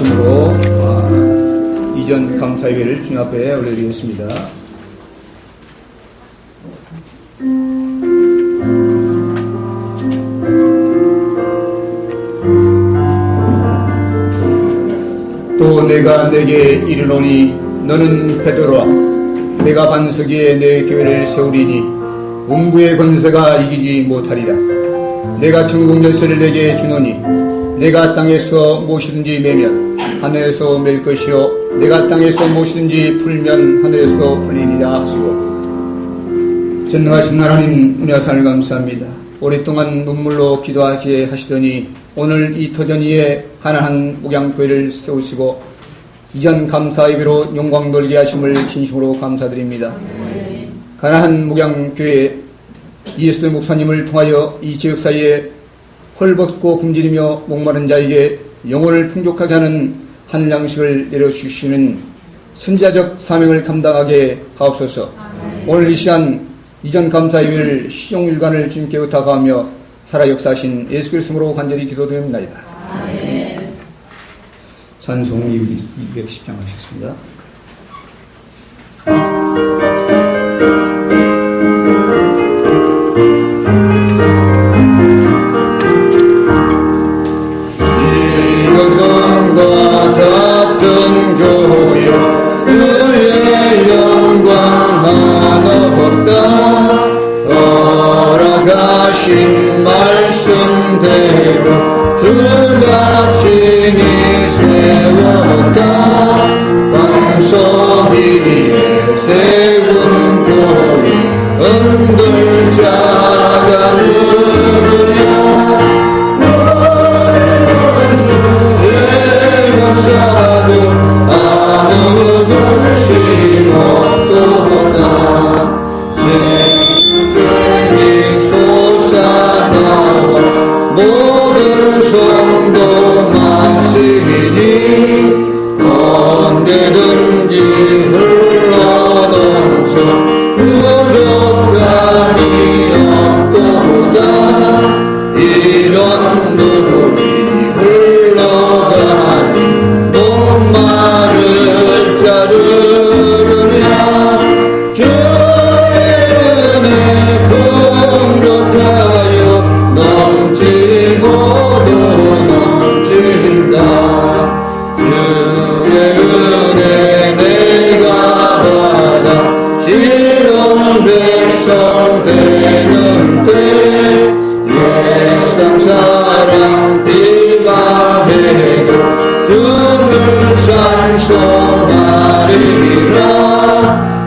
기도하심으로 이전 감사예배를 주님 앞에 올려드리겠습니다. 또 내가 내게 이르노니 너는 베드로라 내가 반석 위에 내 교회를 세우리니 음부의 권세가 이기지 못하리라. 내가 천국 열쇠를 내게 주노니 내가 땅에서 무엇이든지 매면 하늘에서 맬 것이요 내가 땅에서 무엇이든지 풀면 하늘에서 풀리리라 하시고, 전능하신 하나님 은혜하사를 감사합니다. 오랫동안 눈물로 기도하게 하시더니 오늘 이 터전 위에 가난한 목양교회를 세우시고 이전 감사예배로 영광 돌게 하심을 진심으로 감사드립니다. 가난한 목양교회 이예수의 목사님을 통하여 이 지역사회에 헐벗고 굶주리며 목마른 자에게 영혼을 풍족하게 하는 하늘 양식을 내려주시는 선지자적 사명을 감당하게 하옵소서. 오늘 이 시간 이전 감사예배를 시종일관을 주님께 부탁하며 살아 역사하신 예수 그리스도로 간절히 기도드립니다. 찬송 210장 하시겠습니다. 신성과 같은 교회 그의 영광 하나 없다. 허락하신 말씀대로 주가 친히 세웠다. 반석 위에 세운 교회 흔들 자가 누구냐. 사도 아무 근심 없도다. 생생이 솟아나와 모든 성도 마시니 언제든지 흘러넘쳐 부족함이 없도다. 이런 물이 흘러가니 목마를 자르랴. 주의 은혜 풍족하여 넘치고도 넘친다. 주의 은혜 내가 받아 시온 백성 되는 때 세상 사랑 비방해도 주를 찬송하리라.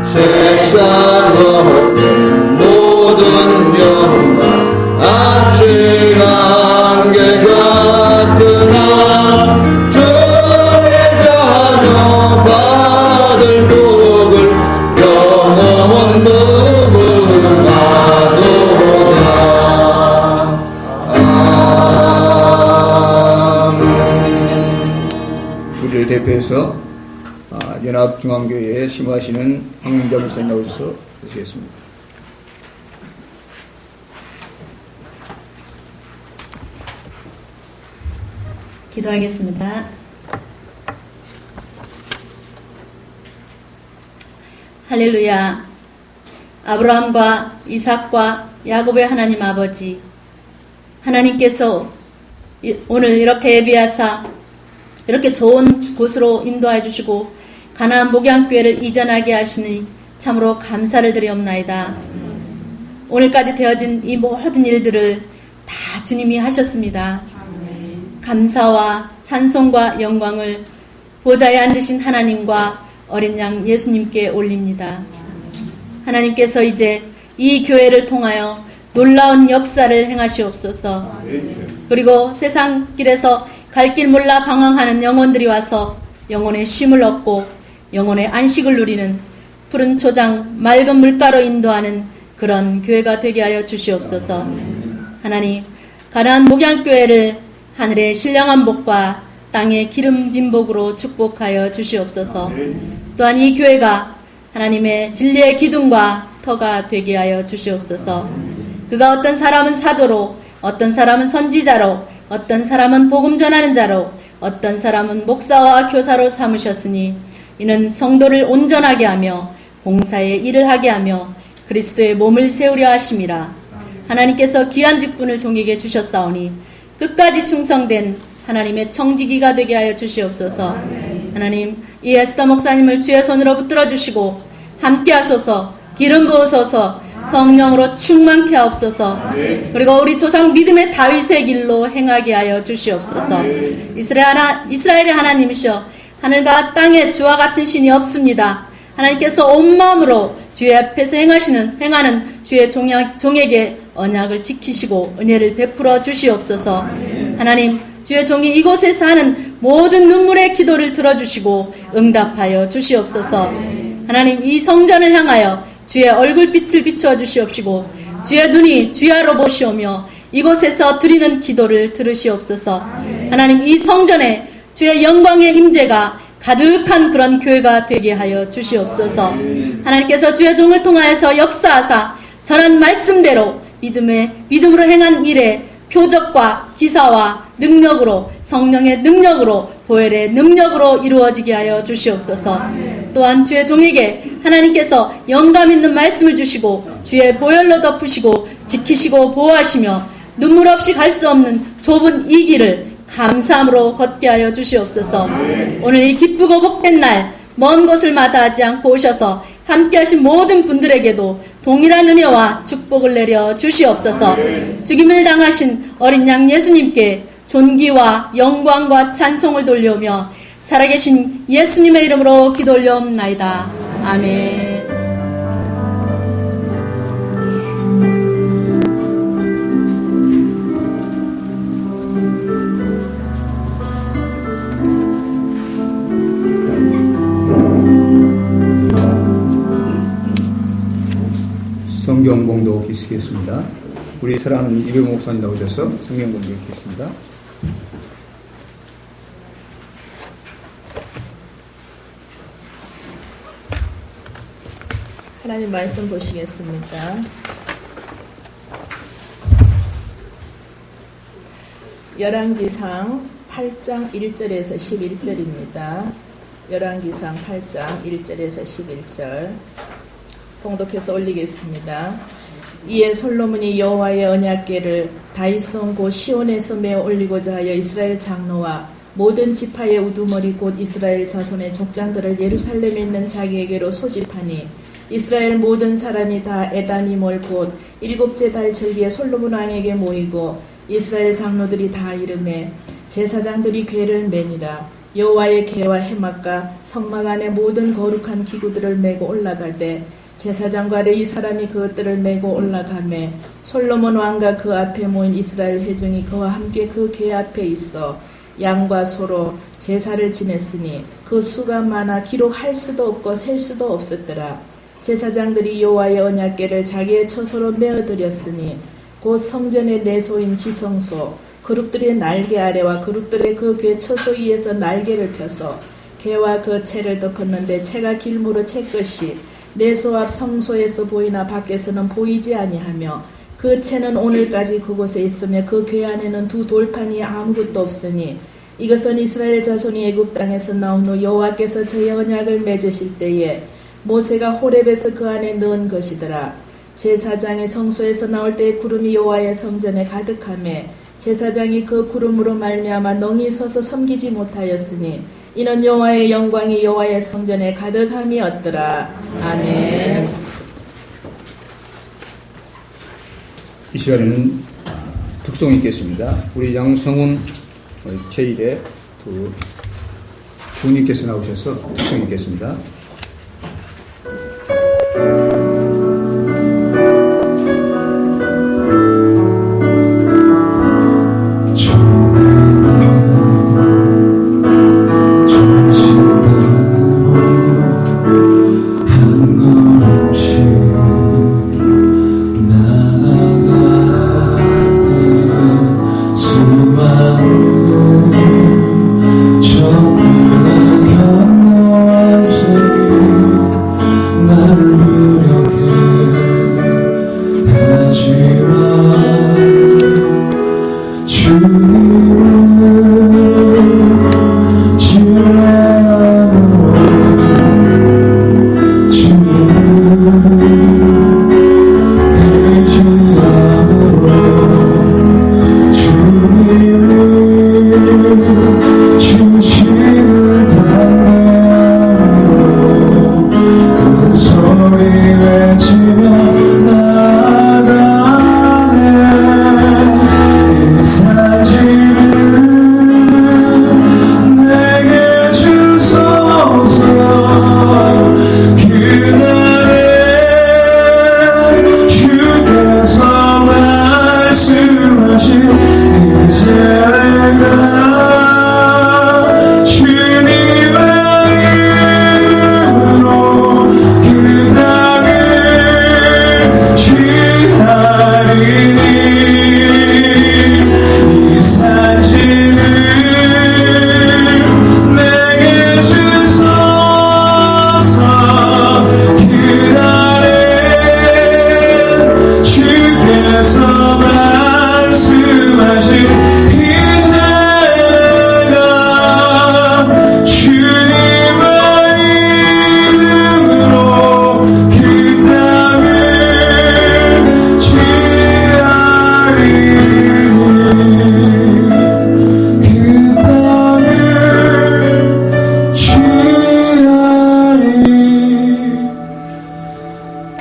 세상 없는 모든 영광 아침 안개 같으나 주의 자녀 받을 복을 영원 무궁하도다. 아멘. 우리를 대표해서 연합중앙교회에 심호하시는 황민자 목사님 나오셔서 하시겠습니다. 기도하겠습니다. 할렐루야. 아브라함과 이삭과 야곱의 하나님 아버지, 하나님께서 오늘 이렇게 예비하사 이렇게 좋은 곳으로 인도해 주시고 가나안 목양교회를 이전하게 하시니 참으로 감사를 드리옵나이다. 오늘까지 되어진 이 모든 일들을 다 주님이 하셨습니다. 감사와 찬송과 영광을 보좌에 앉으신 하나님과 어린 양 예수님께 올립니다. 하나님께서 이제 이 교회를 통하여 놀라운 역사를 행하시옵소서. 그리고 세상 길에서 갈 길 몰라 방황하는 영혼들이 와서 영혼의 쉼을 얻고 영혼의 안식을 누리는 푸른 초장 맑은 물가로 인도하는 그런 교회가 되게 하여 주시옵소서. 하나님, 가나안 목양교회를 하늘의 신령한 복과 땅의 기름진 복으로 축복하여 주시옵소서. 또한 이 교회가 하나님의 진리의 기둥과 터가 되게 하여 주시옵소서. 그가 어떤 사람은 사도로, 어떤 사람은 선지자로, 어떤 사람은 복음 전하는 자로, 어떤 사람은 목사와 교사로 삼으셨으니 이는 성도를 온전하게 하며 봉사의 일을 하게 하며 그리스도의 몸을 세우려 하심이라. 하나님께서 귀한 직분을 종에게 주셨사오니 끝까지 충성된 하나님의 청지기가 되게 하여 주시옵소서. 하나님, 이 에스더 목사님을 주의 손으로 붙들어 주시고 함께 하소서. 기름 부으소서. 성령으로 충만케 하옵소서. 그리고 우리 조상 믿음의 다윗의 길로 행하게 하여 주시옵소서. 이스라엘의 하나님이시여, 하늘과 땅에 주와 같은 신이 없습니다. 하나님께서 온 마음으로 주의 앞에서 행하는 주의 종에게 언약을 지키시고 은혜를 베풀어 주시옵소서. 하나님, 주의 종이 이곳에서 하는 모든 눈물의 기도를 들어주시고 응답하여 주시옵소서. 하나님, 이 성전을 향하여 주의 얼굴빛을 비추어 주시옵시고 주의 눈이 주야로 보시오며 이곳에서 드리는 기도를 들으시옵소서. 하나님, 이 성전에 주의 영광의 임재가 가득한 그런 교회가 되게 하여 주시옵소서. 하나님께서 주의 종을 통하여서 역사하사 전한 말씀대로 믿음으로 행한 일에 표적과 기사와 능력으로, 성령의 능력으로, 보혈의 능력으로 이루어지게 하여 주시옵소서. 또한 주의 종에게 하나님께서 영감 있는 말씀을 주시고 주의 보혈로 덮으시고 지키시고 보호하시며 눈물 없이 갈 수 없는 좁은 이 길을 감사함으로 걷게 하여 주시옵소서. 오늘 이 기쁘고 복된 날 먼 곳을 마다하지 않고 오셔서 함께 하신 모든 분들에게도 동일한 은혜와 축복을 내려 주시옵소서. 죽임을 당하신 어린 양 예수님께 존귀와 영광과 찬송을 돌려오며 살아계신 예수님의 이름으로 기도 올려옵나이다. 아멘. 성경 봉독 있으겠습니다. 우리 사랑하는 이병 목사님 나오셔서 성경 봉독 있겠습니다. 하나님 말씀 보시겠습니다. 열왕기상 8장 1절에서 11절입니다. 열왕기상 8장 1절에서 11절 봉독해서 올리겠습니다. 이에 솔로몬이 여호와의 언약궤를 다윗성 곧 시온에서 메어 올리고자 하여 이스라엘 장로와 모든 지파의 우두머리 곧 이스라엘 자손의 족장들을 예루살렘에 있는 자기에게로 소집하니 이스라엘 모든 사람이 다 에다니몰 곧 일곱째 달 절기에 솔로몬 왕에게 모이고 이스라엘 장로들이 다 이름에 제사장들이 궤를 매니라. 여호와의 궤와 해막과 성막 안에 모든 거룩한 기구들을 메고 올라가되 제사장과 레위 사람이 그것들을 메고 올라가매 솔로몬 왕과 그 앞에 모인 이스라엘 회중이 그와 함께 그 궤 앞에 있어 양과 소로 제사를 지냈으니 그 수가 많아 기록할 수도 없고 셀 수도 없었더라. 제사장들이 여호와의 언약궤를 자기의 처소로 메어드렸으니 곧 성전의 내소인 지성소 그룹들의 날개 아래와 그룹들의 그 궤 처소 위에서 날개를 펴서 궤와 그 채를 덮었는데 채가 길무로 채 끝이 내소 앞 성소에서 보이나 밖에서는 보이지 아니하며 그 채는 오늘까지 그곳에 있으며 그 궤 안에는 두 돌판이 아무것도 없으니 이것은 이스라엘 자손이 애굽 땅에서 나온 후 여호와께서 저의 언약을 맺으실 때에 모세가 호렙에서 그 안에 넣은 것이더라. 제사장이 성소에서 나올 때에 구름이 여호와의 성전에 가득하매 제사장이 그 구름으로 말미암아 넋이 서서 섬기지 못하였으니 이는 여호와의 영광이 여호와의 성전에 가득함이었더라. 아멘. 이 시간에는 특송이 있겠습니다. 우리 양성훈 제1의 부님께서 나오셔서 특송이 있겠습니다. 적들과 경고한 새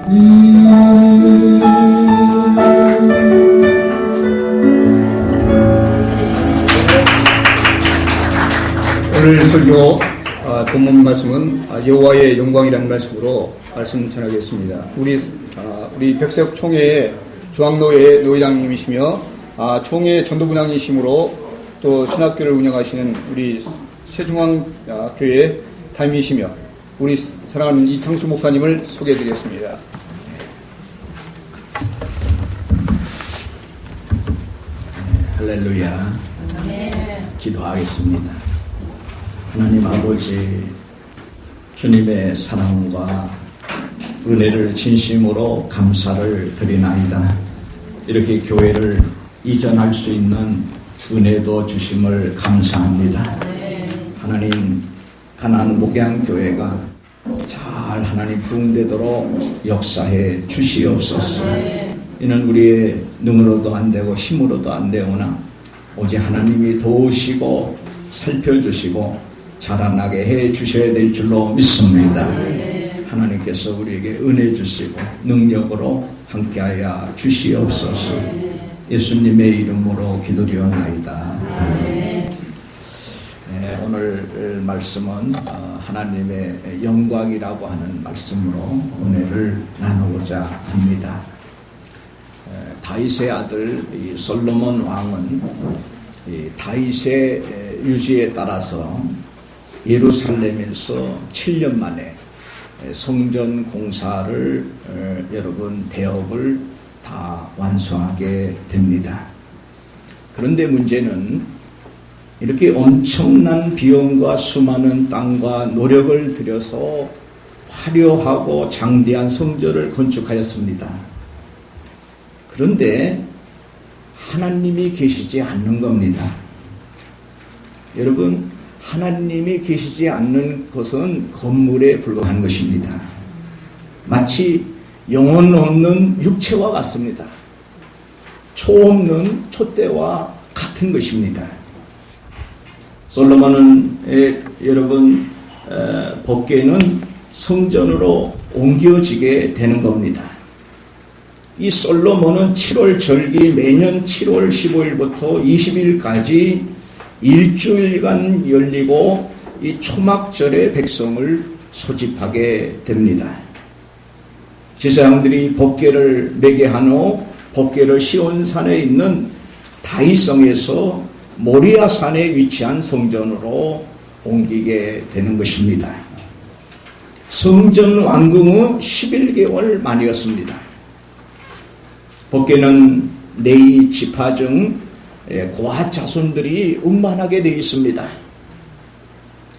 오늘 설교 본문 말씀은 여호와의 영광이라는 말씀으로 말씀 전하겠습니다. 우리 백석 총회의 중앙노회 노회장님이시며 총회 전도분양이시므로 또 신학교를 운영하시는 우리 세중앙교회 담임이시며 우리 사랑하는 이창수 목사님을 소개해드리겠습니다. 할렐루야. 기도하겠습니다. 하나님 아버지, 주님의 사랑과 은혜를 진심으로 감사를 드리나이다. 이렇게 교회를 이전할 수 있는 은혜도 주심을 감사합니다. 하나님, 가나안 목양교회가 잘 하나님 부흥되도록 역사해 주시옵소서. 이는 우리의 능으로도 안 되고 힘으로도 안 되오나 오직 하나님이 도우시고 살펴주시고 자라나게 해 주셔야 될 줄로 믿습니다. 하나님께서 우리에게 은혜 주시고 능력으로 함께하여 주시옵소서. 예수님의 이름으로 기도리옵나이다. 오늘 말씀은 하나님의 영광이라고 하는 말씀으로 은혜를 나누고자 합니다. 다윗의 아들 솔로몬 왕은 다윗의 유지에 따라서 예루살렘에서 7년 만에 성전 공사를 여러분 대업을 다 완수하게 됩니다. 그런데 문제는 이렇게 엄청난 비용과 수많은 땅과 노력을 들여서 화려하고 장대한 성전을 건축하였습니다. 그런데 하나님이 계시지 않는 겁니다. 여러분, 하나님이 계시지 않는 것은 건물에 불과한 것입니다. 마치 영혼 없는 육체와 같습니다. 초 없는 촛대와 같은 것입니다. 솔로몬은 여러분 법궤는 성전으로 옮겨지게 되는 겁니다. 이 솔로몬은 7월 절기 매년 7월 15일부터 20일까지 일주일간 열리고 이 초막절에 백성을 소집하게 됩니다. 제사장들이 법궤를 매게 한 후 법궤를 시온산에 있는 다윗성에서 모리아산에 위치한 성전으로 옮기게 되는 것입니다. 성전 완공은 11개월 만이었습니다. 법궤는 레위 지파 중 고아 자손들이 운반하게 되어 있습니다.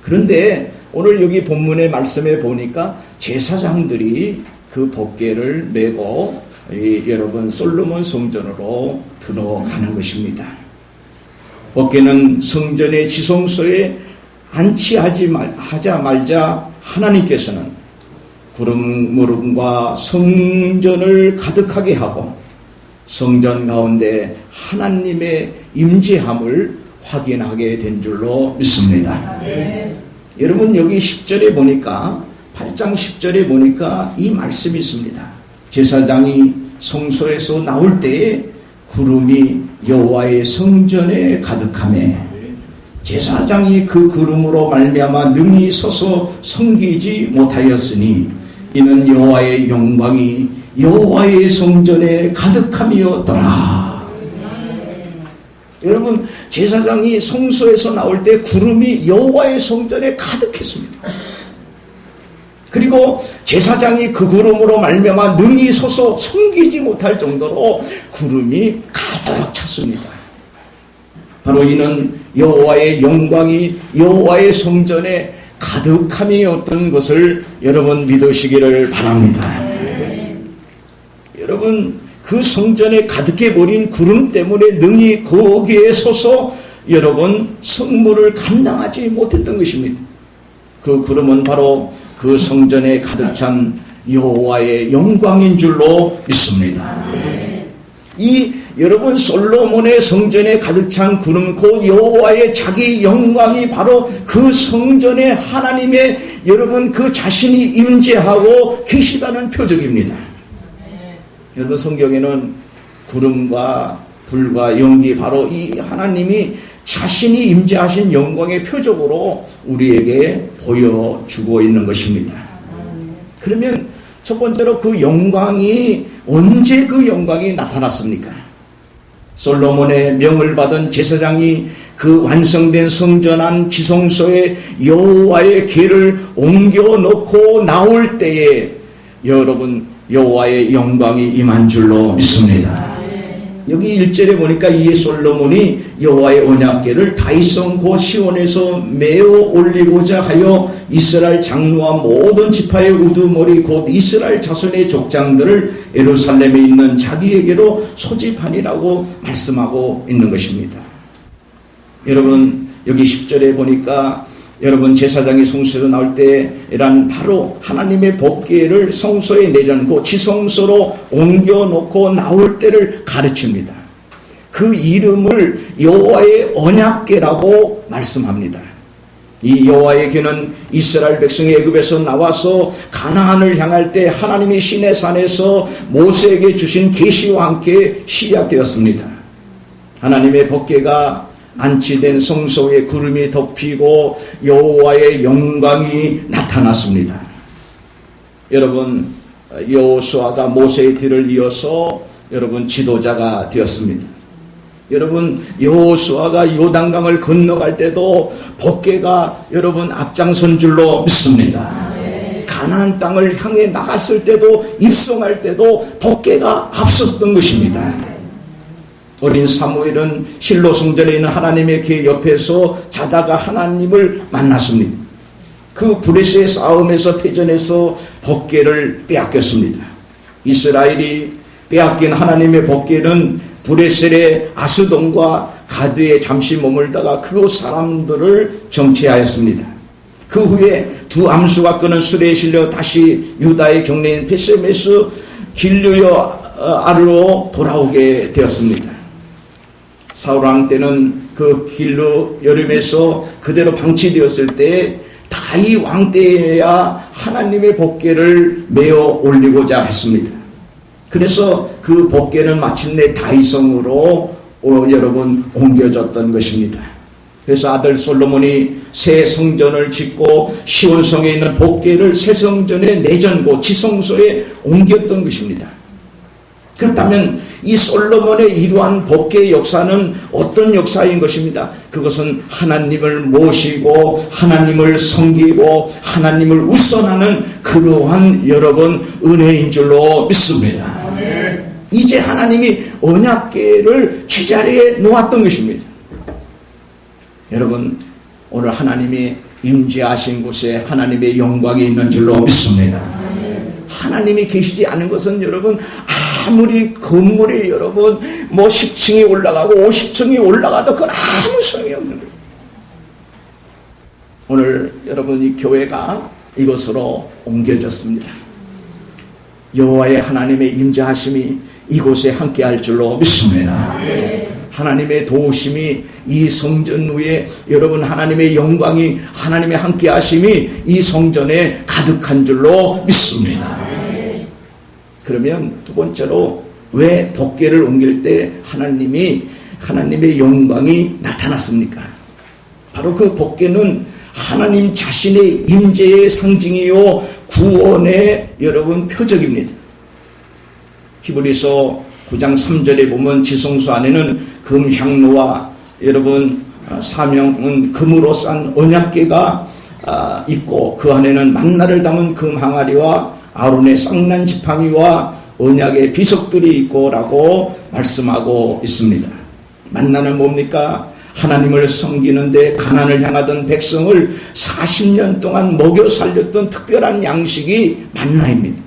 그런데 오늘 여기 본문의 말씀에 보니까 제사장들이 그 법궤를 메고 여러분 솔로몬 성전으로 들어가는 것입니다. 법궤는 성전의 지성소에 안치하자마자 하나님께서는 구름무름과 성전을 가득하게 하고 성전 가운데 하나님의 임재함을 확인하게 된 줄로 믿습니다. 여러분 여기 10절에 보니까 8장 10절에 보니까 이 말씀이 있습니다. 제사장이 성소에서 나올 때에 구름이 여호와의 성전에 가득하매 제사장이 그 구름으로 말미암아 능히 서서 섬기지 못하였으니 이는 여호와의 영광이 여호와의 성전에 가득함이었더라. 여러분 제사장이 성소에서 나올 때 구름이 여호와의 성전에 가득했습니다. 그리고 제사장이 그 구름으로 말미암아 능히 서서 섬기지 못할 정도로 구름이 가득 찼습니다. 바로 이는 여호와의 영광이 여호와의 성전에 가득함이었던 것을 여러분 믿으시기를 바랍니다. 여러분 그 성전에 가득해버린 구름 때문에 능히 거기에 서서 여러분 성물을 감당하지 못했던 것입니다. 그 구름은 바로 그 성전에 가득 찬 여호와의 영광인 줄로 믿습니다. 이 여러분 솔로몬의 성전에 가득 찬 구름 곧 여호와의 자기 영광이 바로 그 성전에 하나님의 여러분 그 자신이 임재하고 계시다는 표적입니다. 여러분 성경에는 구름과 불과 연기 바로 이 하나님이 자신이 임재하신 영광의 표적으로 우리에게 보여주고 있는 것입니다. 그러면 첫 번째로 그 영광이 언제 그 영광이 나타났습니까? 솔로몬의 명을 받은 제사장이 그 완성된 성전 안 지성소에 여호와의 궤를 옮겨 놓고 나올 때에 여러분 여호와의 영광이 임한 줄로 믿습니다. 여기 1절에 보니까 이에 솔로몬이 여호와의 언약궤를 다윗성 고 시온에서 메어 올리고자 하여 이스라엘 장로와 모든 지파의 우두머리 곧 이스라엘 자손의 족장들을 예루살렘에 있는 자기에게로 소집하니라고 말씀하고 있는 것입니다. 여러분 여기 10절에 보니까 여러분 제사장이 성소에서 나올 때란 바로 하나님의 법궤를 성소에 내전고 지성소로 옮겨놓고 나올 때를 가르칩니다. 그 이름을 여호와의 언약궤라고 말씀합니다. 이 여호와의 궤는 이스라엘 백성이 애굽에서 나와서 가나안을 향할 때 하나님이 시내산에서 모세에게 주신 계시와 함께 시작되었습니다. 하나님의 법궤가 안치된 성소에 구름이 덮이고 여호와의 영광이 나타났습니다. 여러분 여호수아가 모세의 뒤를 이어서 여러분 지도자가 되었습니다. 여러분 여호수아가 요단강을 건너갈 때도 법궤가 여러분 앞장선 줄로 믿습니다. 가나안 땅을 향해 나갔을 때도 입성할 때도 법궤가 앞섰던 것입니다. 어린 사무엘은 실로 성전에 있는 하나님의 궤 옆에서 자다가 하나님을 만났습니다. 그 브레스의 싸움에서 패전해서 법궤를 빼앗겼습니다. 이스라엘이 빼앗긴 하나님의 법궤는 브레셀의 아스돈과 가드에 잠시 머물다가 그곳 사람들을 정체하였습니다. 그 후에 두 암수가 끄는 수레에 실려 다시 유다의 경내인 베세메스 길르여 아르로 돌아오게 되었습니다. 사울왕 때는 그 길로 여름에서 그대로 방치되었을 때 다윗 왕 때에야 하나님의 법궤를 메어 올리고자 했습니다. 그래서 그 법궤는 마침내 다윗성으로 여러분 옮겨졌던 것입니다. 그래서 아들 솔로몬이 새 성전을 짓고 시온성에 있는 법궤를 새 성전의 내전고 지성소에 옮겼던 것입니다. 그렇다면 이 솔로몬의 이러한 법궤의 역사는 어떤 역사인 것입니다. 그것은 하나님을 모시고 하나님을 섬기고 하나님을 우선하는 그러한 여러분 은혜인 줄로 믿습니다. 이제 하나님이 언약궤를 제자리에 놓았던 것입니다. 여러분 오늘 하나님이 임재하신 곳에 하나님의 영광이 있는 줄로 믿습니다. 하나님이 계시지 않은 것은 여러분 아무리 건물이 여러분 뭐 10층이 올라가고 50층이 올라가도 그건 아무 소용이 없는 거예요. 오늘 여러분 이 교회가 이곳으로 옮겨졌습니다. 여호와의 하나님의 임재하심이 이곳에 함께할 줄로 믿습니다. 하나님의 도우심이 이 성전 위에 여러분 하나님의 영광이 하나님의 함께하심이 이 성전에 가득한 줄로 믿습니다. 그러면 두 번째로 왜 법궤를 옮길 때 하나님의 영광이 나타났습니까? 바로 그 법궤는 하나님 자신의 임재의 상징이요 구원의 여러분 표적입니다. 히브리서 9장 3절에 보면 지성소 안에는 금향로와 여러분 사명은 금으로 싼 언약궤가 있고 그 안에는 만나를 담은 금 항아리와 아론의 쌍난 지팡이와 언약의 비석들이 있고 라고 말씀하고 있습니다. 만나는 뭡니까? 하나님을 섬기는데 가나안을 향하던 백성을 40년 동안 먹여 살렸던 특별한 양식이 만나입니다.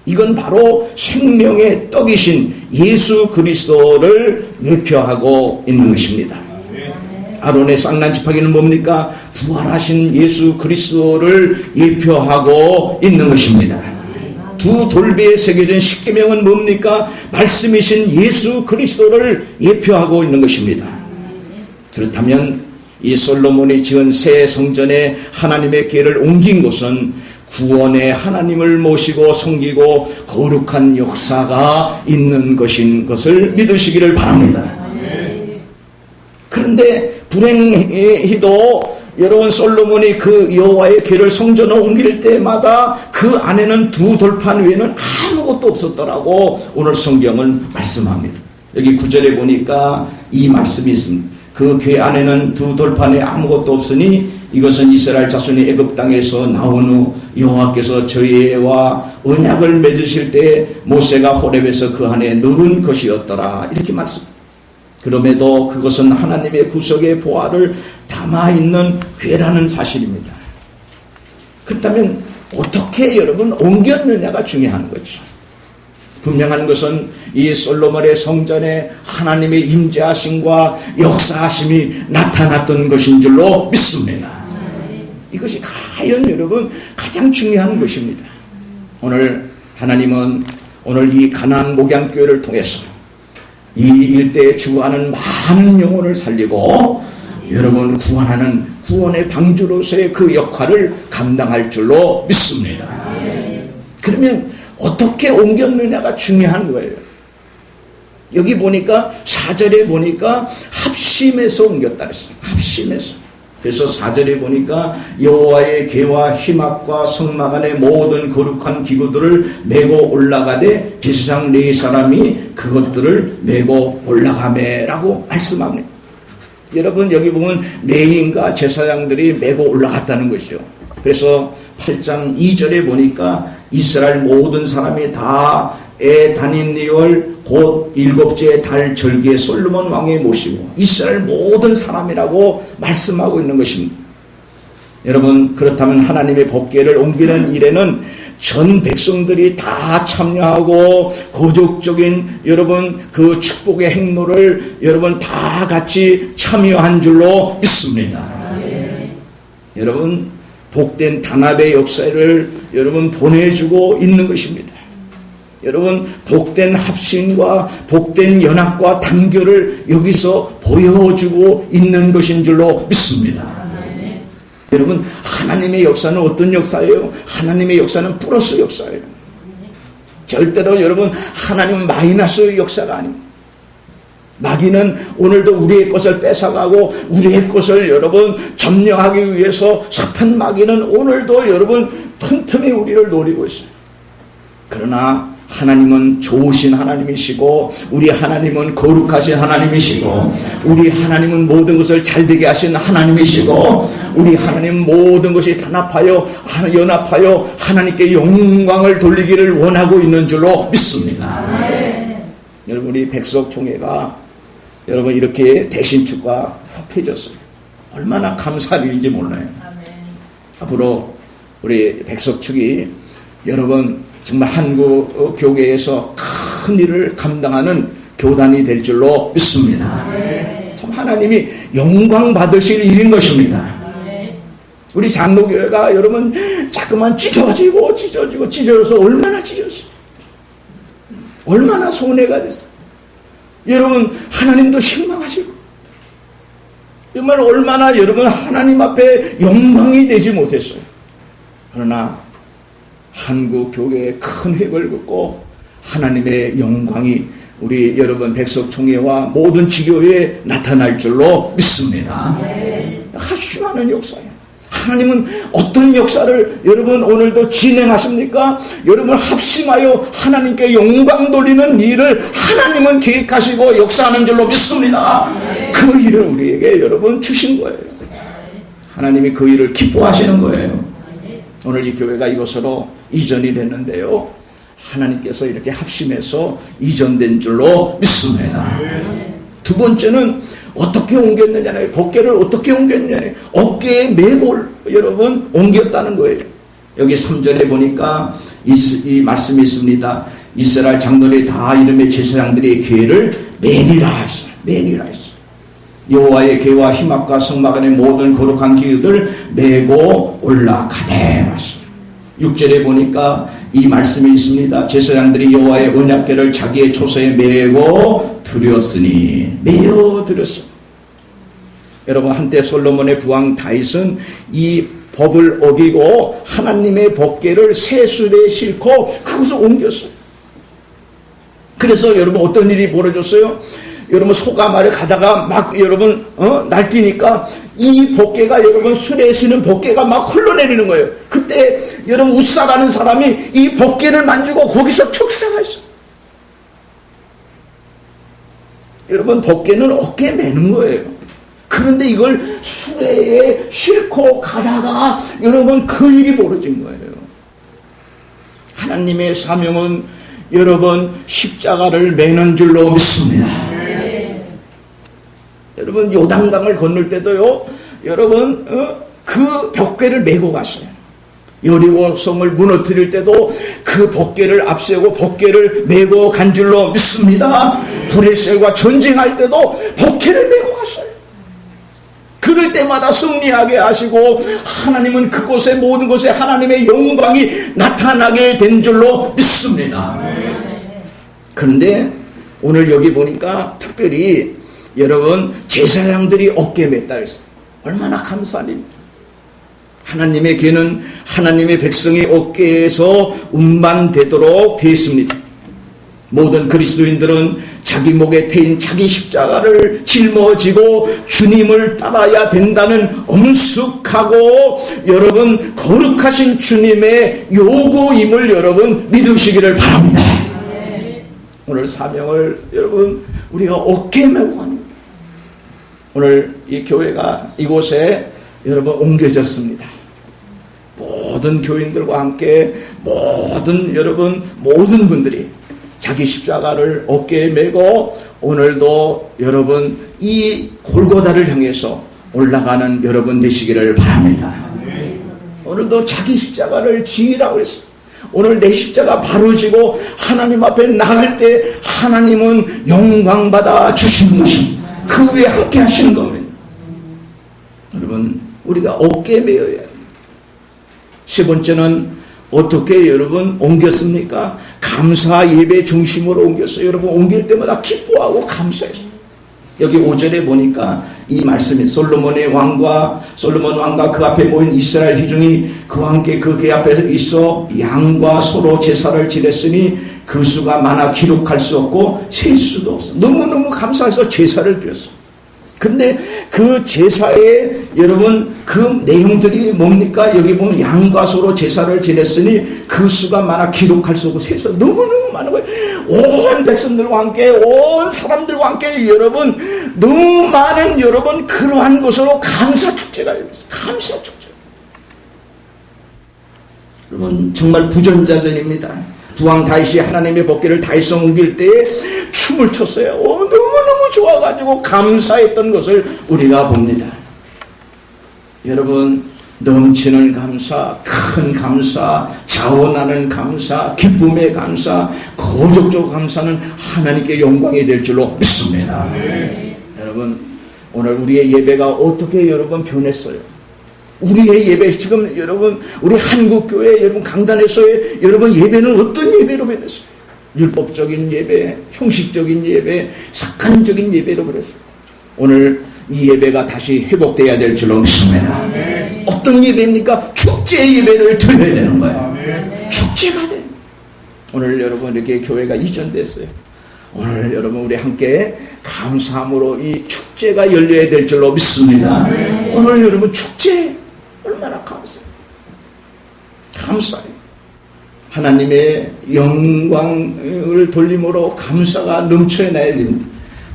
이건 바로 생명의 떡이신 예수 그리스도를 예표하고 있는 것입니다. 아론의 쌍난 지팡이는 뭡니까? 부활하신 예수 그리스도를 예표하고 있는 것입니다. 두 돌비에 새겨진 십계명은 뭡니까? 말씀이신 예수 그리스도를 예표하고 있는 것입니다. 그렇다면 이 솔로몬이 지은 새 성전에 하나님의 궤를 옮긴 곳은 구원의 하나님을 모시고 섬기고 거룩한 역사가 있는 것인 것을 믿으시기를 바랍니다. 그런데 불행히도 여러분 솔로몬이 그 여호와의 궤를 성전에 옮길 때마다 그 안에는 두 돌판 외에는 아무것도 없었더라고 오늘 성경은 말씀합니다. 여기 9절에 보니까 이 말씀이 있습니다. 그 궤 안에는 두 돌판에 아무것도 없으니 이것은 이스라엘 자손이 애굽 땅에서 나온 후 여호와께서 저희와 언약을 맺으실 때 모세가 호렙에서 그 안에 넣은 것이었더라. 이렇게 말씀합니다. 그럼에도 그것은 하나님의 구속의 보화를 담아있는 궤라는 사실입니다. 그렇다면 어떻게 여러분 옮겼느냐가 중요한 거죠. 분명한 것은 이 솔로몬의 성전에 하나님의 임재하심과 역사하심이 나타났던 것인 줄로 믿습니다. 이것이 과연 여러분 가장 중요한 것입니다. 오늘 하나님은 오늘 이 가나안 목양교회를 통해서 이 일대에 주구하는 많은 영혼을 살리고 여러분 구원하는 구원의 방주로서의 그 역할을 감당할 줄로 믿습니다. 그러면 어떻게 옮겼느냐가 중요한 거예요. 여기 보니까 4절에 보니까 합심해서 옮겼다 했어요. 합심해서. 그래서 4절에 보니까 여호와의 궤와 희막과 성막 안의 모든 거룩한 기구들을 메고 올라가되 제사장 네 사람이 그것들을 메고 올라가매라고 말씀합니다. 여러분 여기 보면 레위인과 제사장들이 메고 올라갔다는 것이죠. 그래서 8장 2절에 보니까 이스라엘 모든 사람이 다 다닌니월 곧 7째 달 절기에 솔로몬 왕에 모시고 이스라엘 모든 사람이라고 말씀하고 있는 것입니다. 여러분 그렇다면 하나님의 법궤를 옮기는 일에는 전 백성들이 다 참여하고 거족적인 여러분 그 축복의 행로를 여러분 다 같이 참여한 줄로 믿습니다. 여러분 복된 단합의 역사를 여러분 보내주고 있는 것입니다. 여러분 복된 합심과 복된 연합과 단결을 여기서 보여주고 있는 것인 줄로 믿습니다. 여러분 하나님의 역사는 어떤 역사예요? 하나님의 역사는 플러스 역사예요. 절대로 여러분 하나님은 마이너스 역사가 아닙니다. 마귀는 오늘도 우리의 것을 뺏어가고 우리의 것을 여러분 점령하기 위해서 사탄 마귀는 오늘도 여러분 틈틈이 우리를 노리고 있어요. 그러나 하나님은 좋으신 하나님이시고 우리 하나님은 거룩하신 하나님이시고 우리 하나님은 모든 것을 잘되게 하신 하나님이시고 우리 하나님은 모든 것이 단합하여 연합하여 하나님께 영광을 돌리기를 원하고 있는 줄로 믿습니다. 여러분 우리 백석총회가 여러분 이렇게 대신축과 협해졌어요. 얼마나 감사할 일인지 몰라요. 앞으로 우리 백석축이 여러분 정말 한국 교계에서 큰 일을 감당하는 교단이 될 줄로 믿습니다. 참 하나님이 영광 받으실 일인 것입니다. 우리 장로교회가 여러분 자꾸만 찢어져서 얼마나 찢어졌어요. 얼마나 손해가 됐어요. 여러분 하나님도 실망하시고 정말 얼마나 여러분 하나님 앞에 영광이 되지 못했어요. 그러나 한국 교회의 큰 획을 긋고 하나님의 영광이 우리 여러분 백석총회와 모든 지교회에 나타날 줄로 믿습니다. 아주 많은 역사예요. 하나님은 어떤 역사를 여러분 오늘도 진행하십니까? 여러분 합심하여 하나님께 영광 돌리는 일을 하나님은 계획하시고 역사하는 줄로 믿습니다. 그 일을 우리에게 여러분 주신 거예요. 하나님이 그 일을 기뻐하시는 거예요. 오늘 이 교회가 이것으로 이전이 됐는데요. 하나님께서 이렇게 합심해서 이전된 줄로 믿습니다. 두 번째는 어떻게 옮겼느냐는 법궤를 어떻게 옮겼느냐는 어깨에 메고 여러분 옮겼다는 거예요. 여기 3절에 보니까 이 말씀이 있습니다. 이스라엘 장로들이 다 이름의 제사장들이 궤를 매니라 했어요. 매니라 했어요. 여호와의 궤와 희막과 성막 안의 모든 거룩한 기구들 메고 올라가되 했어요. 6절에 보니까 이 말씀이 있습니다. 제사장들이 여호와의 언약궤를 자기의 초소에 메고 드렸으니 메어 드렸어요. 여러분 한때 솔로몬의 부왕 다윗은 이 법을 어기고 하나님의 법궤를 세술에 싣고 그것을 옮겼어요. 그래서 여러분 어떤 일이 벌어졌어요? 여러분 소가 말에 가다가 막 여러분 날뛰니까 이 법궤가 여러분 술에 쉬는 법궤가 막 흘러내리는 거예요. 그때 여러분 웃사라는 사람이 이 법궤를 만지고 거기서 축사했어요. 여러분 법궤는 어깨에 매는 거예요. 그런데 이걸 수레에 싣고 가다가 여러분 그 일이 벌어진 거예요. 하나님의 사명은 여러분 십자가를 매는 줄로 믿습니다. 여러분 요단강을 건널 때도요, 여러분 그 벽궤를 메고 갔어요. 여리고 성을 무너뜨릴 때도 그 벽궤를 앞세우고 벽궤를 메고 간 줄로 믿습니다. 브레셀과 전쟁할 때도 벽궤를 메고 갔어요. 그럴 때마다 승리하게 하시고 하나님은 그곳에 모든 곳에 하나님의 영광이 나타나게 된 줄로 믿습니다. 그런데 오늘 여기 보니까 특별히 여러분 제사장들이 어깨에 맸다 했어요. 얼마나 감사한 일입니다. 하나님의 괴는 하나님의 백성의 어깨에서 운반되도록 되어 있습니다. 모든 그리스도인들은 자기 목에 태인 자기 십자가를 짊어지고 주님을 따라야 된다는 엄숙하고 여러분 거룩하신 주님의 요구임을 여러분 믿으시기를 바랍니다. 오늘 사명을 여러분 우리가 어깨에 메고 가는 거예요. 오늘 이 교회가 이곳에 여러분 옮겨졌습니다. 모든 교인들과 함께 모든 분들이 자기 십자가를 어깨에 메고 오늘도 여러분 이 골고다를 향해서 올라가는 여러분 되시기를 바랍니다. 오늘도 자기 십자가를 지으라고 했어요. 오늘 내 십자가 바로 지고 하나님 앞에 나갈 때 하나님은 영광받아 주시는 것입니다. 그 위에 함께 하시는 겁니다. 여러분 우리가 어깨에 메어야 됩니다. 세 번째는 어떻게 여러분 옮겼습니까? 감사 예배 중심으로 옮겼어요. 여러분 옮길 때마다 기뻐하고 감사했어요. 여기 5절에 보니까 이 말씀이 솔로몬 왕과 그 앞에 모인 이스라엘 회중이 그와 함께 그 앞에 있어 양과 소로 제사를 지냈으니 그 수가 많아 기록할 수 없고 셀 수도 없어. 너무너무 감사해서 제사를 드렸어요. 근데 그 제사에 여러분 그 내용들이 뭡니까? 여기 보면 양과 소로 제사를 지냈으니 그 수가 많아 기록할 수 없고 세수 너무너무 많은 거예요. 온 백성들과 함께 온 사람들과 함께 여러분 너무 많은 여러분 그러한 것으로 감사 축제가 열렸어요. 감사 축제. 여러분 정말 부전자전입니다. 부왕 다윗이 하나님의 법궤를 다윗에 옮길 때에 춤을 췄어요. 너무너무 좋아가지고 감사했던 것을 우리가 봅니다. 여러분 넘치는 감사, 큰 감사, 자원하는 감사, 기쁨의 감사, 거족적 감사는 하나님께 영광이 될 줄로 믿습니다. 여러분 오늘 우리의 예배가 어떻게 여러분 변했어요? 우리의 예배 지금 여러분 우리 한국교회 여러분 강단에서의 여러분 예배는 어떤 예배로 변했어요? 율법적인 예배, 형식적인 예배, 삭한적인 예배로 변했어요. 오늘 이 예배가 다시 회복되어야 될 줄로 믿습니다. 어떤 예배입니까? 축제 예배를 드려야 되는 거예요. 축제가 돼. 오늘 여러분 이렇게 교회가 이전됐어요. 오늘 여러분 우리 함께 감사함으로 이 축제가 열려야 될 줄로 믿습니다. 오늘 여러분 축제 얼마나 감사해요. 하나님의 영광을 돌림으로 감사가 넘쳐나야 됩니다.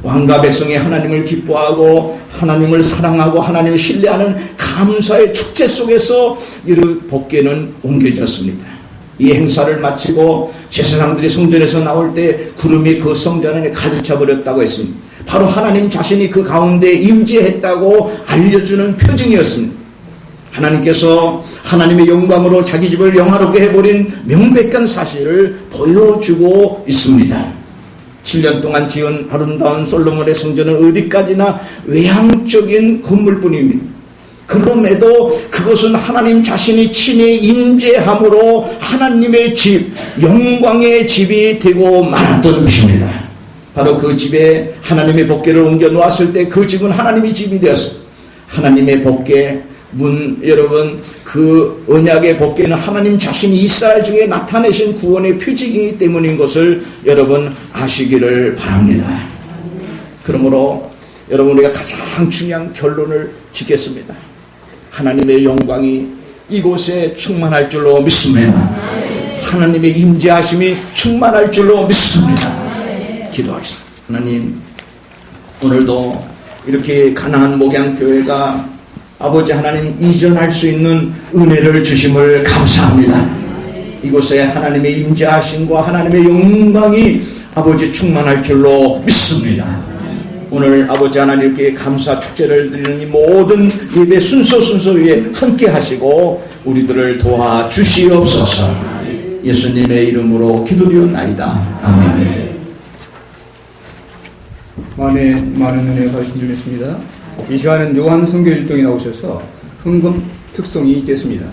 왕과 백성이 하나님을 기뻐하고 하나님을 사랑하고 하나님을 신뢰하는 감사의 축제 속에서 이 법궤는 옮겨졌습니다. 이 행사를 마치고 제사장들이 성전에서 나올 때 구름이 그 성전 안에 가득 차버렸다고 했습니다. 바로 하나님 자신이 그 가운데 임재했다고 알려주는 표징이었습니다. 하나님께서 하나님의 영광으로 자기 집을 영화롭게 해버린 명백한 사실을 보여주고 있습니다. 7년 동안 지은 아름다운 솔로몬의 성전은 어디까지나 외향적인 건물뿐입니다. 그럼에도 그것은 하나님 자신이 친히 임재함으로 하나님의 집, 영광의 집이 되고 말았던 것입니다. 바로 그 집에 하나님의 법궤를 옮겨 놓았을 때 그 집은 하나님의 집이 되었습니다. 하나님의 법궤, 여러분 그 언약의 복귀는 하나님 자신이 이스라엘 중에 나타내신 구원의 표징이기 때문인 것을 여러분 아시기를 바랍니다. 그러므로 여러분 우리가 가장 중요한 결론을 짓겠습니다. 하나님의 영광이 이곳에 충만할 줄로 믿습니다. 하나님의 임재하심이 충만할 줄로 믿습니다. 기도하겠습니다. 하나님, 오늘도 이렇게 가나안 목양교회가 아버지 하나님 이전할 수 있는 은혜를 주심을 감사합니다. 이곳에 하나님의 임재하심과 하나님의 영광이 아버지 충만할 줄로 믿습니다. 오늘 아버지 하나님 이렇게 감사 축제를 드리는 이 모든 예배 순서 위에 함께 하시고 우리들을 도와주시옵소서. 예수님의 이름으로 기도드리옵나이다. 아멘. 많은 은혜 받으신 줄 믿습니다. 이 시간은 요한 선교일동이 나오셔서 흥금 특송이 있겠습니다.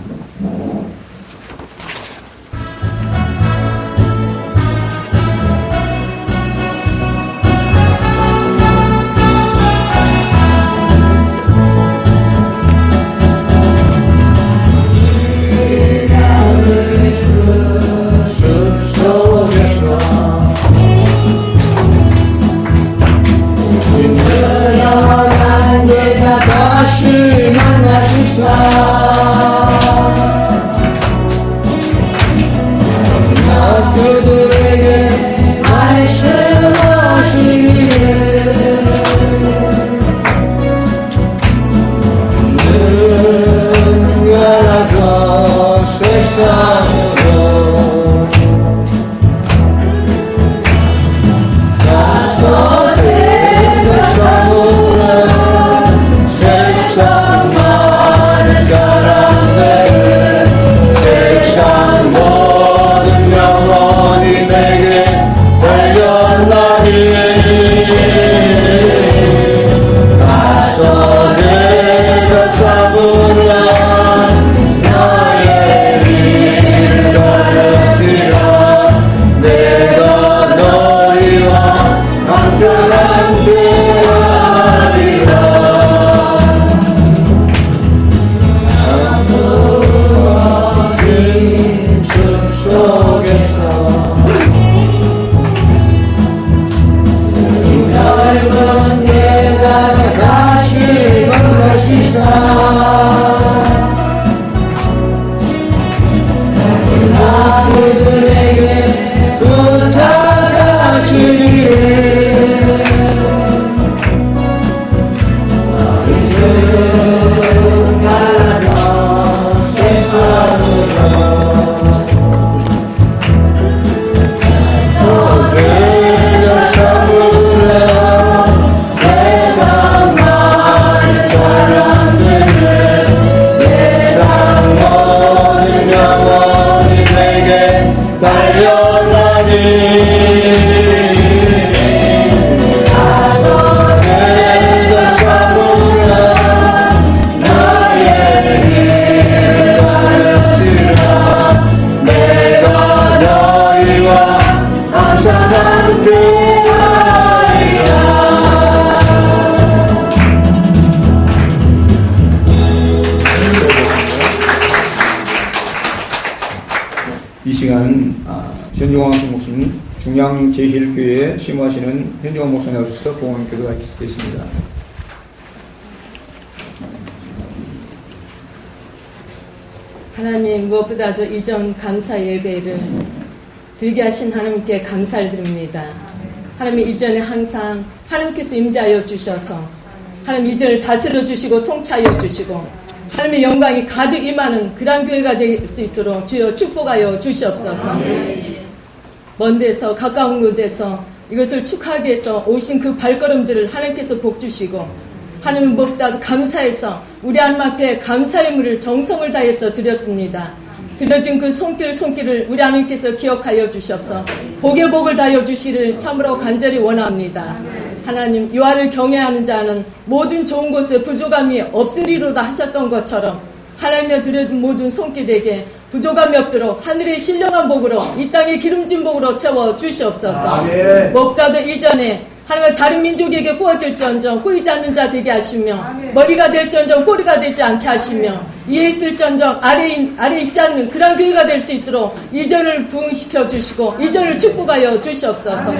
이 시간은 현종환 목사님 중양제일교회에 심호하시는 현종환 목사님 나오셔서 봉헌 기도가 있습니다. 하나님, 무엇보다도 이전 감사 예배를 드리게 하신 하나님께 감사를 드립니다. 하나님, 이전에 항상 하나님께서 임재하여 주셔서 하나님 이전을 다스려 주시고 통치하여 주시고 하나님의 영광이 가득 임하는 그런 교회가 될 수 있도록 주여 축복하여 주시옵소서. 먼 데서 가까운 곳에서 이것을 축하하기 위해서 오신 그 발걸음들을 하나님께서 복 주시고 하나님 무엇보다도 감사해서 우리 하나님 앞에 감사의 물을 정성을 다해서 드렸습니다. 드려진 그 손길을 우리 하나님께서 기억하여 주시옵소서. 복의 복을 다하여 주시기를 참으로 간절히 원합니다. 하나님, 여호와를 경외하는 자는 모든 좋은 것에 부족함이 없으리로다 하셨던 것처럼 하나님의 드려진 모든 손길에게 부족함이 없도록 하늘의 신령한 복으로 이 땅의 기름진 복으로 채워 주시옵소서. 무엇보다도 이전에 하나님의 다른 민족에게 구워질지언정 보이지 않는 자 되게 하시며 머리가 될지언정 꼬리가 되지 않게 하시며 위에 있을지언정 아래 있지 않는 그런 교회가 될 수 있도록 이전을 부흥시켜 주시고 이전을 축복하여 주시옵소서.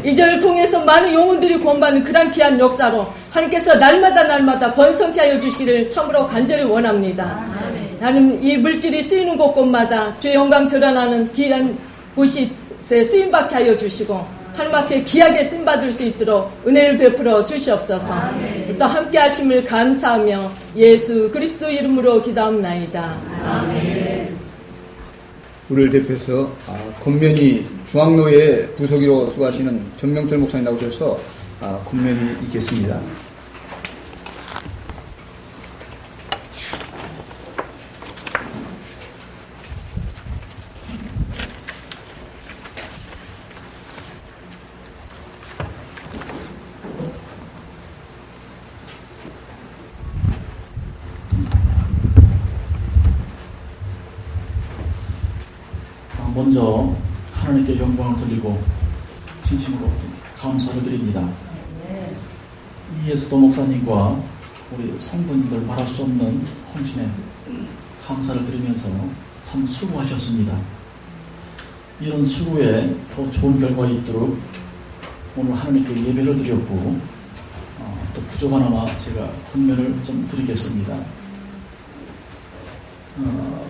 이전을 통해서 많은 영혼들이 구원받는 그런 귀한 역사로 하나님께서 날마다 번성케 하여 주시기를 참으로 간절히 원합니다. 나는 이 물질이 쓰이는 곳곳마다 주의 영광 드러나는 귀한 곳이 쓰임받게 하여 주시고 하나님 앞에 귀하게 쓰임받을 수 있도록 은혜를 베풀어 주시옵소서. 또 함께 하심을 감사하며 예수 그리스도 이름으로 기도합나이다. 아멘. 우리를 대표해서 권면이 중앙로에 부서기로 수고하시는 전명철 목사님 나오셔서 권면이 있겠습니다. 먼저 하나님께 영광을 돌리고 진심으로 감사를 드립니다. 이예수도 목사님과 우리 성도님들 말할 수 없는 헌신에 감사를 드리면서 참 수고하셨습니다. 이런 수고에 더 좋은 결과가 있도록 오늘 하나님께 예배를 드렸고 또 부족하나마 제가 권면을 좀 드리겠습니다.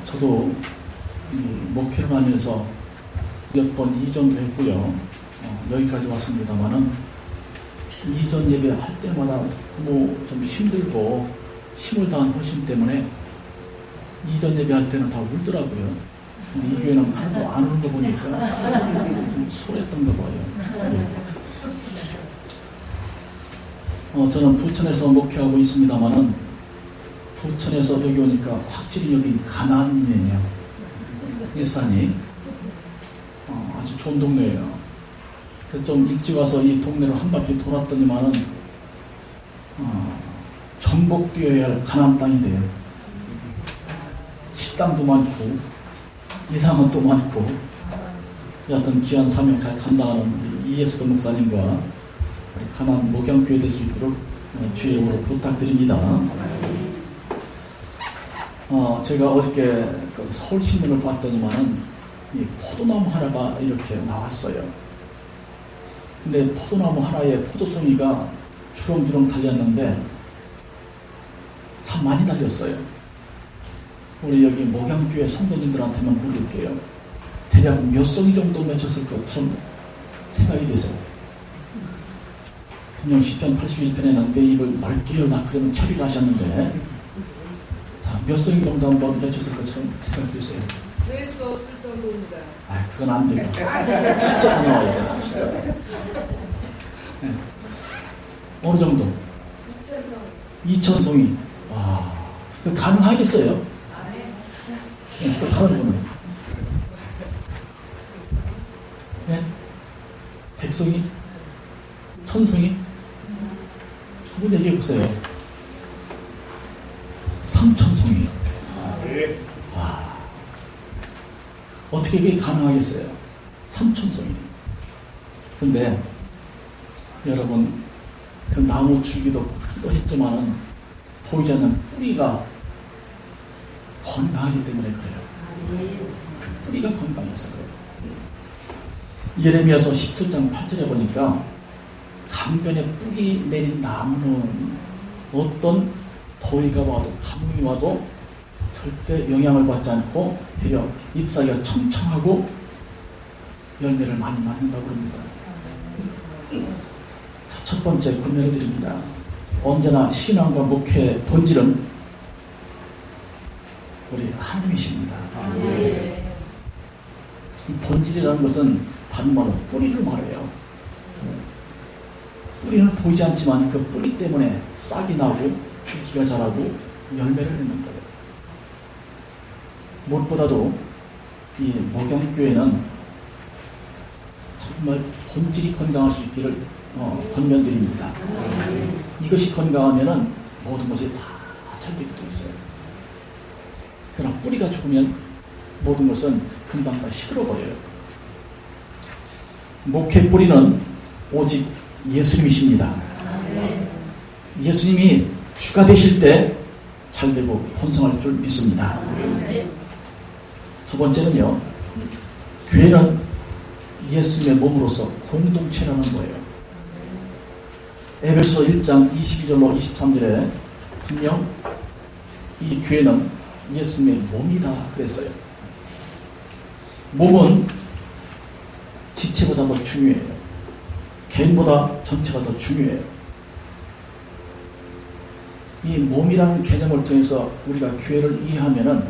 저도 목회를 하면서 몇 번 이전도 했고요. 여기까지 왔습니다만은 이전 예배 할 때마다 너무 좀 힘들고 힘을 다한 헌신 때문에 이전 예배 할 때는 다 울더라고요. 근데 이 교회는 하나도 안 우는 거 보니까 좀 소랬던가 봐요. 저는 부천에서 목회하고 있습니다만은 부천에서 여기 오니까 확실히 여긴 가나안이네요. 일산이 아주 좋은 동네예요. 그래서 좀 일찍 와서 이 동네를 한 바퀴 돌았더니만은 전복되어야 할 가나안 땅이 돼요. 식당도 많고 이상은 또 많고 여하튼 귀한 사명 잘 감당하는 이예수도 목사님과 우리 가나안 목양교회 될 수 있도록 주의 이름으로 부탁드립니다. 제가 어저께 그 서울신문을 봤더니만은 이 포도나무 하나가 이렇게 나왔어요. 근데 포도나무 하나에 포도송이가 주렁주렁 달렸는데 참 많이 달렸어요. 우리 여기 목양교회 성도님들한테만 물을게요. 대략 몇 송이 정도 맺혔을 것처럼 생각이 되세요. 분명 10편 81편에는 내 입을 넓게 열라 그러면 처리를 하셨는데 몇 송이 정도 한번 맺혔을 것처럼 생각이 드세요. 셀 수 없을 정도입니다. 그건 안 돼요. 숫자가 나와야 돼요. 숫자. 네. 어느 정도? 2,000송이. 와, 이거 가능하겠어요? 네, 또 다른 분은? 네? 100송이? 1000송이? 한번 얘기해 보세요. 3,000송이. 와, 어떻게 그게 가능하겠어요? 3,000송이. 근데 여러분 그 나무 줄기도 크기도 했지만은 보이지 않는 뿌리가 건강하기 때문에 그래요. 그 뿌리가 건강해서 그래요. 예레미야서 17장 8절에 보니까 강변에 뿌리 내린 나무는 어떤 더위가 와도 가뭄이 와도 절대 영향을 받지 않고 되려 잎사귀가 청청하고 열매를 많이 맺는다고 합니다. 자, 첫 번째 권면을 드립니다. 언제나 신앙과 목회의 본질은 우리 하나님이십니다. 이 본질이라는 것은 다른 말로 뿌리를 말해요. 뿌리는 보이지 않지만 그 뿌리 때문에 싹이 나고 줄기가 자라고 열매를 맺는 거예요. 무엇보다도 이 목양교회는 정말 본질이 건강할 수 있기를 권면드립니다. 이것이 건강하면은 모든 것이 다 잘 되게 되어 있어요. 그러나 뿌리가 죽으면 모든 것은 금방 다 시들어버려요. 목회 뿌리는 오직 예수님이십니다. 예수님이 주가 되실 때 잘되고 번성할 줄 믿습니다. 두 번째는요, 교회는 예수님의 몸으로서 공동체라는 거예요. 에베소 1장 22절로 23절에 분명 이 교회는 예수님의 몸이다 그랬어요. 몸은 지체보다 더 중요해요. 개인보다 전체가 더 중요해요. 이 몸이라는 개념을 통해서 우리가 교회를 이해하면은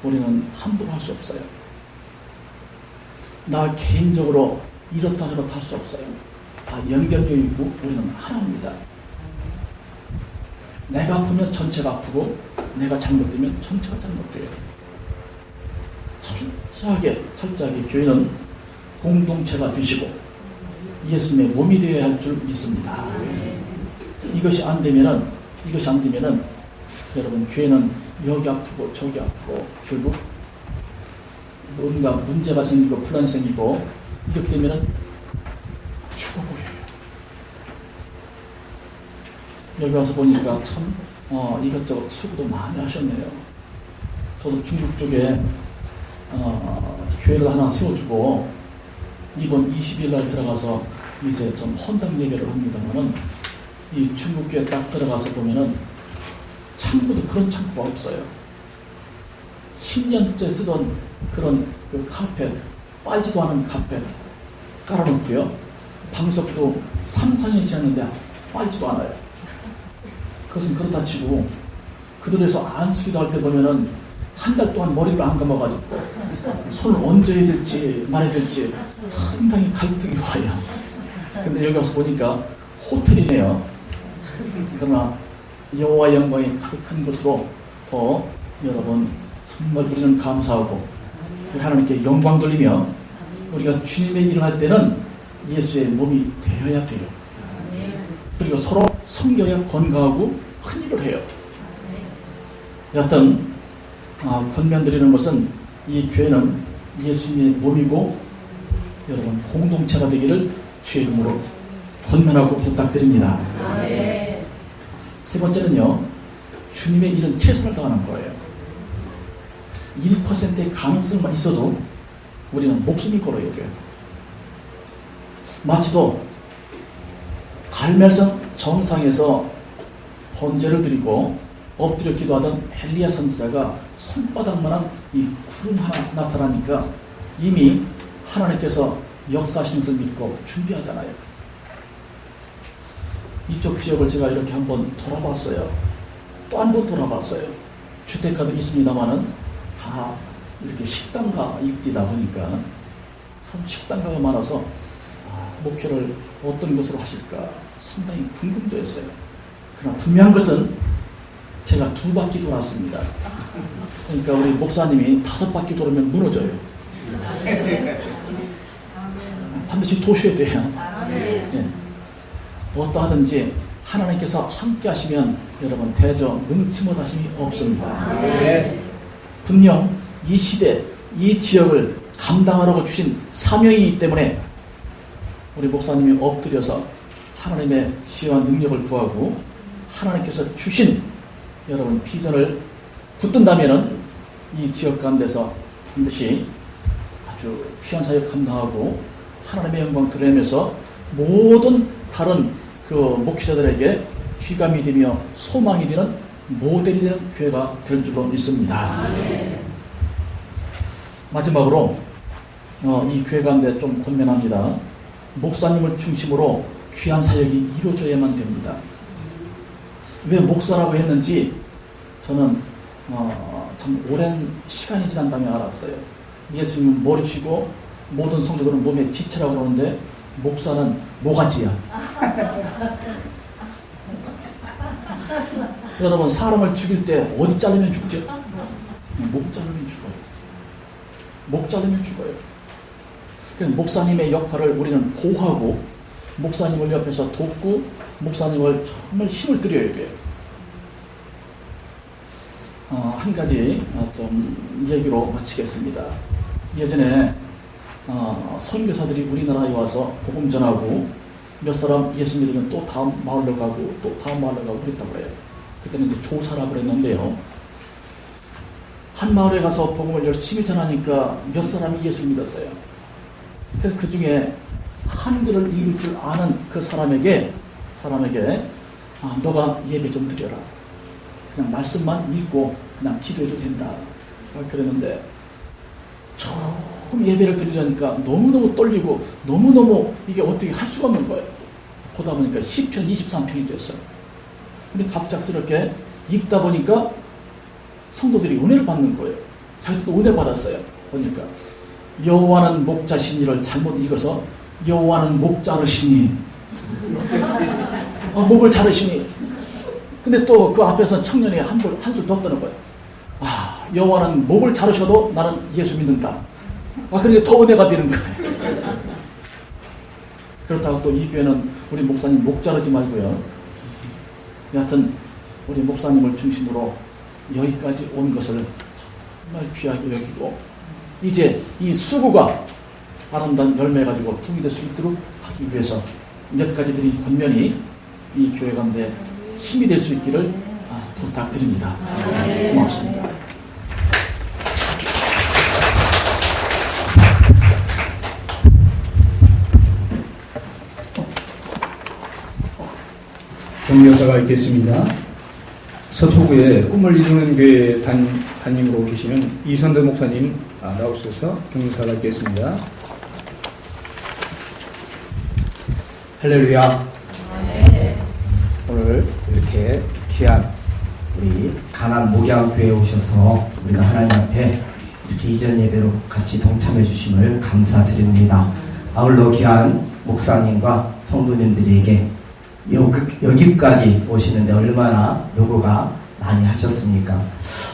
우리는 함부로 할 수 없어요. 나 개인적으로 이렇다 저렇다 할 수 없어요. 다 연결되어 있고 우리는 하나입니다. 내가 아프면 전체가 아프고 내가 잘못되면 전체가 잘못돼요. 철저하게 교회는 공동체가 되시고 예수님의 몸이 되어야 할 줄 믿습니다. 이것이 안 되면은 여러분 교회는 여기 아프고 저기 아프고 결국 뭔가 문제가 생기고 불안이 생기고 이렇게 되면은 죽어버려요. 여기 와서 보니까 참 이것저것 수고도 많이 하셨네요. 저도 중국 쪽에 교회를 하나 세워주고 이번 20일 날 들어가서 이제 좀 헌당 예배를 합니다만은 이 중국교회 딱 들어가서 보면은 창고도 그런 창고가 없어요. 10년째 쓰던 그런 그 카펫, 빠지도 않은 카펫 깔아놓고요. 방석도 3, 4년이 지났는데 빠지도 않아요. 그것은 그렇다 치고 그들에서 안수기도 할 때 보면은 한 달 동안 머리를 안 감아가지고 손을 얹어야 될지 말아야 될지 상당히 갈등이 와요. 근데 여기 와서 보니까 호텔이네요. 그러나 여호와 영광이 가득한 것으로 더 여러분 정말 우리는 감사하고 우리 하나님께 영광 돌리며 우리가 주님의 일을 할 때는 예수의 몸이 되어야 돼요. 그리고 서로 섬겨야 건강하고 큰 일을 해요. 여하튼 권면드리는 것은 이 교회는 예수님의 몸이고 여러분 공동체가 되기를 주의 이름으로 권면하고 부탁드립니다. 세 번째는요, 주님의 일은 최선을 다하는 거예요. 1%의 가능성만 있어도 우리는 목숨을 걸어야 돼요. 마치도 갈멜성 정상에서 번제를 드리고 엎드려 기도하던 엘리야 선지자가 손바닥만한 이 구름 하나 나타나니까 이미 하나님께서 역사하시는 것을 믿고 준비하잖아요. 이쪽 지역을 제가 이렇게 한번 돌아봤어요. 또 한 번 돌아봤어요. 주택가도 있습니다만은 다 이렇게 식당가 입디다 보니까 참 식당가가 많아서 목회를 어떤 것으로 하실까 상당히 궁금도했어요. 그러나 분명한 것은 제가 2바퀴 돌았습니다. 그러니까 우리 목사님이 5바퀴 돌으면 무너져요. 반드시 도셔야 돼요. 예. 어떠하든지 하나님께서 함께 하시면 여러분 대저 능치 못하심이 없습니다. 분명 이 시대, 이 지역을 감당하라고 주신 사명이기 때문에 우리 목사님이 엎드려서 하나님의 지혜와 능력을 구하고 하나님께서 주신 여러분 비전을 붙든다면은 이 지역 가운데서 반드시 아주 귀한 사역 감당하고 하나님의 영광 드러내면서 모든 다른 그 목회자들에게 귀감이 되며 소망이 되는 모델이 되는 교회가 될 줄로 믿습니다. 마지막으로 이 교회 가운데 좀 권면합니다. 목사님을 중심으로 귀한 사역이 이루어져야만 됩니다. 왜 목사라고 했는지 저는 참 오랜 시간이 지난 다음에 알았어요. 예수님은 머리시고 모든 성도들은 몸에 지체라고 그러는데 목사는 모가지야. 여러분 사람을 죽일 때 어디 자르면 죽죠? 목 자르면 죽어요. 목 자르면 죽어요. 그래서 목사님의 역할을 우리는 보호하고 목사님을 옆에서 돕고 목사님을 정말 힘을 드려야 돼요. 한 가지 좀 얘기로 마치겠습니다. 예전에 선교사들이 우리나라에 와서 복음 전하고 몇 사람 예수 믿으면 또 다음 마을로 가고 또 다음 마을로 가고 그랬다고 그래요. 그때는 이제 조사라고 그랬는데요. 한 마을에 가서 복음을 열심히 전하니까 몇 사람이 예수를 믿었어요. 그래서 그 중에 한글을 읽을 줄 아는 그 사람에게 너가 예배 좀 드려라. 그냥 말씀만 읽고 그냥 기도해도 된다. 그랬는데 처음 예배를 드리려니까 너무너무 떨리고 너무너무 이게 어떻게 할 수가 없는 거예요. 보다 보니까 10편 23편이 됐어요. 근데 갑작스럽게 읽다 보니까 성도들이 은혜를 받는 거예요. 자기도 은혜 받았어요. 보니까 여호와는 목자시니를 잘못 읽어서 여호와는 목 자르시니 목을 자르시니. 근데 또 그 앞에서 청년이 한술 더 떠는 거예요. 여호와는 목을 자르셔도 나는 예수 믿는다. 그러니까 더 은혜가 되는 거예요. 그렇다고 또 이 교회는 우리 목사님 목 자르지 말고요. 여하튼 우리 목사님을 중심으로 여기까지 온 것을 정말 귀하게 여기고 이제 이 수고가 아름다운 열매 가지고 부이 될 수 있도록 하기 위해서 몇 가지 드린 권면이 이 교회 가운데 힘이 될 수 있기를 부탁드립니다. 고맙습니다. 정여사가 있겠습니다. 서초구에 꿈을 이루는 교회 담임으로 계시는 이선도 목사님 나오셔서 경사가 있겠습니다. 할렐루야. 오늘 이렇게 귀한 우리 가난 목양교회에 오셔서 우리가 하나님 앞에 이렇게 이전 예배로 같이 동참해 주심을 감사드립니다. 아울러 귀한 목사님과 성도님들에게 여기까지 오시는데 얼마나 노고가 많이 하셨습니까?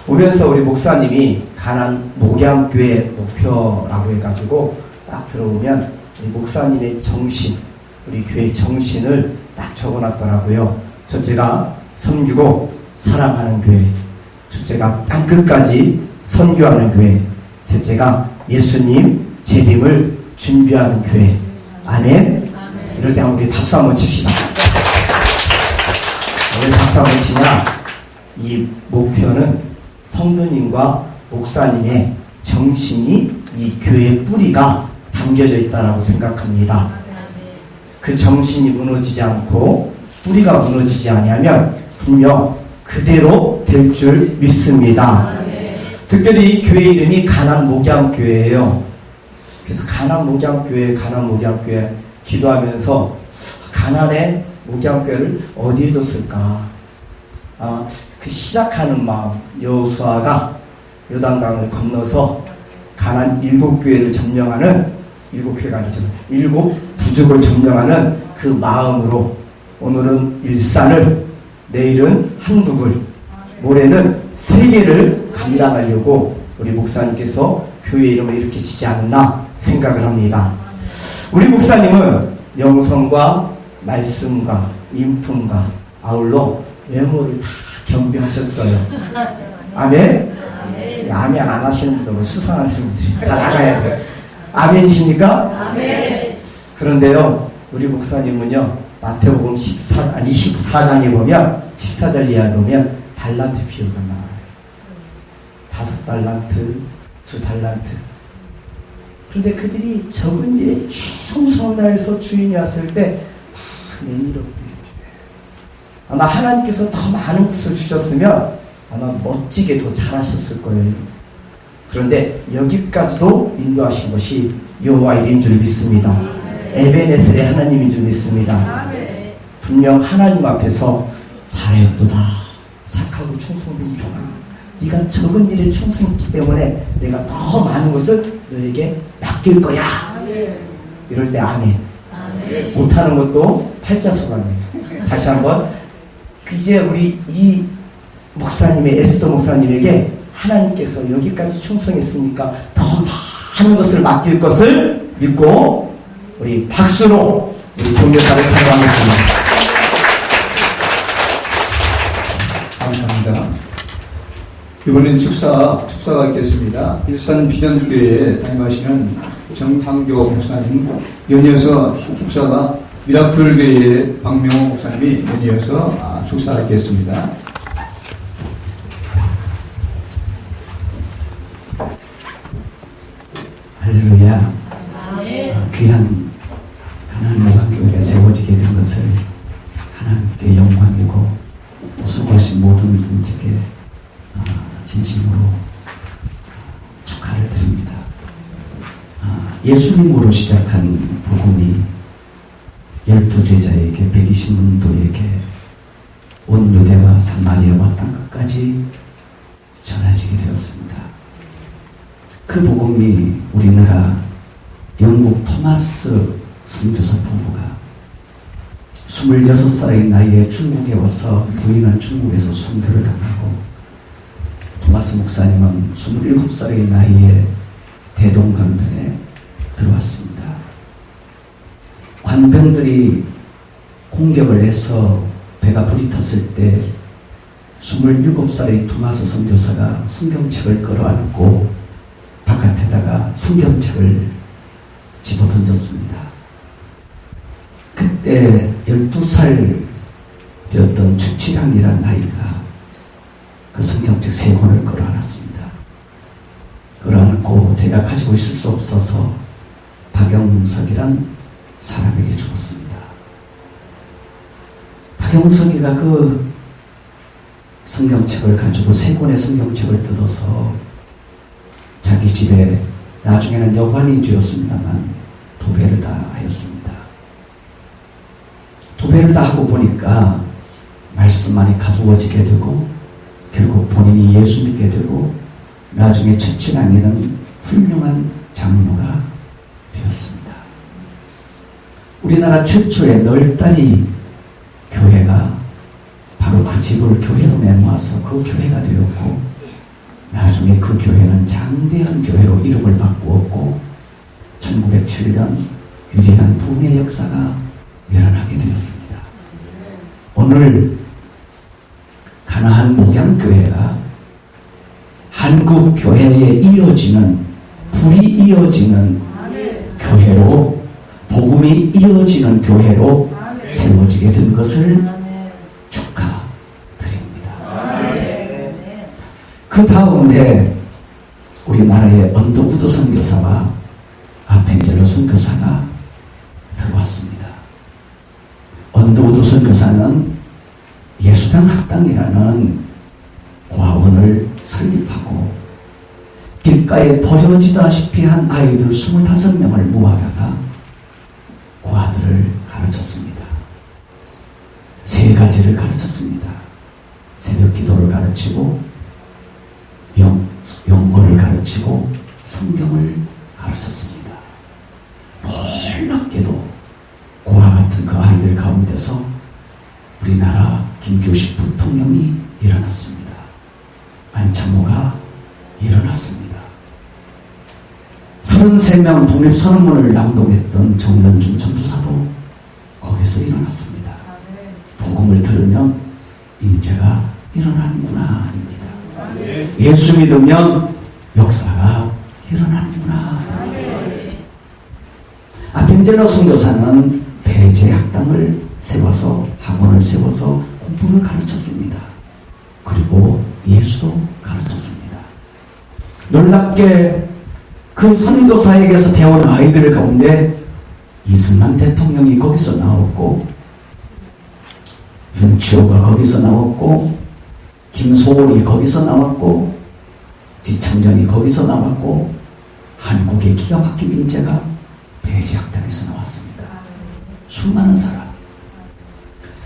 오면서 우리 목사님이 가난 목양교회 목표라고 해가지고 딱 들어오면 우리 목사님의 정신, 우리 교회 정신을 딱 적어놨더라고요. 첫째가 섬기고 사랑하는 교회, 둘째가 땅끝까지 선교하는 교회, 셋째가 예수님 재림을 준비하는 교회. 아멘. 이럴 때 우리 박수 한번 칩시다. 왜 박수 한번 치냐? 이 목표는 성도님과 목사님의 정신이 이 교회의 뿌리가 담겨져 있다고 생각합니다. 그 정신이 무너지지 않고 뿌리가 무너지지 아니하면 분명 그대로 될 줄 믿습니다. 특별히 이 교회 이름이 가난 목양교회예요. 그래서 가난 목양교회 기도하면서 가난의 목양교회를 어디에 뒀을까? 그 시작하는 마음, 여호수아가 요단강을 건너서 가난 7교회를 점령하는 7교회가 아니죠. 7 부족을 점령하는 그 마음으로 오늘은 일산을, 내일은 한국을, 모레는 세계를 감당하려고 우리 목사님께서 교회 이름을 이렇게 지지 않나 생각을 합니다. 우리 목사님은 영성과 말씀과 인품과 아울러 외모를 다 겸비하셨어요. 아멘? 아멘 안 하시는 분들은 수상한 분들이 다 나가야 돼요. 아멘이십니까? 아멘. 그런데요, 우리 목사님은요, 마태복음 24장에 보면 14절 이하에 보면 달란트 비유가 나와요. 5달란트, 2달란트. 그런데 그들이 적은 일에 충성다해서 주인이 왔을 때 내일없대요. 아마 하나님께서 더 많은 것을 주셨으면 아마 멋지게 더 잘하셨을 거예요. 그런데 여기까지도 인도하신 것이 여호와 일인 줄 믿습니다. 에베네셀의 하나님인 줄 믿습니다. 분명 하나님 앞에서 잘했도다, 착하고 충성된 종아, 네가 적은 일에 충성했기 때문에 내가 더 많은 것을 너에게 맡길 거야. 이럴 때 아멘. 못하는 것도 팔자소관이에요. 다시 한번, 이제 우리 이 목사님의, 에스더 목사님에게 하나님께서 여기까지 충성했으니까 더 많은 것을 맡길 것을 믿고 우리 박수로 우리 경례사를 기도하겠습니다. 감사합니다. 이번엔 축사가 있겠습니다. 일산 비전교회에 담임하시는 정상교 목사님 연이어서 축사가 미라클교회의 박명호 목사님이 문이어서 축사하겠습니다. 할렐루야. 귀한 하나님 목양교회가 세워지게 된 것을 하나님께 영광이고 또 수고하신 모든 분들께 진심으로 축하를 드립니다. 예수님으로 시작한 복음이 12제자에게 120문도에게 온 유대와 사마리아와 땅끝까지 전해지게 되었습니다. 그 복음이 우리나라 영국 토마스 선교사 부부가 26살의 나이에 중국에 와서 부인은 중국에서 순교를 당하고 토마스 목사님은 27살의 나이에 대동강변에 들어왔습니다. 관병들이 공격을 해서 배가 불이 탔을 때 27살의 토마스 선교사가 성경책을 끌어안고 바깥에다가 성경책을 집어던졌습니다. 그때 12살 되었던 최치량이라는 아이가 그 성경책 3권을 끌어안았습니다. 끌어안고 제가 가지고 있을 수 없어서 박영석이란 사람에게 주었습니다. 박영석이가 그 성경책을 가지고 3권의 성경책을 뜯어서 자기 집에 나중에는 여관이 되었습니다만 도배를 다 하였습니다. 도배를 다 하고 보니까 말씀만이 가두어지게 되고 결국 본인이 예수 믿게 되고 나중에 최치랑이는 훌륭한 장로가 되었습니다. 우리나라 최초의 널다리 교회가 바로 그 집을 교회로 내모아서 그 교회가 되었고 나중에 그 교회는 장대한 교회로 이름을 바꾸었고 1907년 위대한 부흥의 역사가 일어나게 되었습니다. 오늘 가나안 목양교회가 한국 교회에 이어지는 불이 이어지는 교회로 복음이 이어지는 교회로 세워지게 된 것을 축하드립니다. 그 다음에 우리나라의 언더우드 선교사와 아펜젤러 선교사가 들어왔습니다. 언더우드 선교사는 예수당 학당이라는 과원을 설립하고 길가에 버려지다시피 한 아이들 25명을 모아다가 고아들을 가르쳤습니다. 3가지를 가르쳤습니다. 새벽 기도를 가르치고 영어를 가르치고 성경을 가르쳤습니다. 놀랍게도 고아 같은 그 아이들 가운데서 우리나라 김규식 부통령이 일어났습니다. 안창호가 일어났습니다. 33명 독립선언문을 낭독했던 정연준 전도사도 거기서 일어났습니다. 복음을 들으면 인재가 일어나는구나 아닙니다. 예수 믿으면 역사가 일어나는구나. 아펜젤러 선교사는 배제 학당을 세워서 학원을 세워서 공부를 가르쳤습니다. 그리고 예수도 가르쳤습니다. 놀랍게 그 선교사에게서 배운 아이들 가운데 이승만 대통령이 거기서 나왔고 윤치호가 거기서 나왔고 김소월이 거기서 나왔고 지창전이 거기서 나왔고 한국의 기가 막힌 인재가 배지학당에서 나왔습니다. 수많은 사람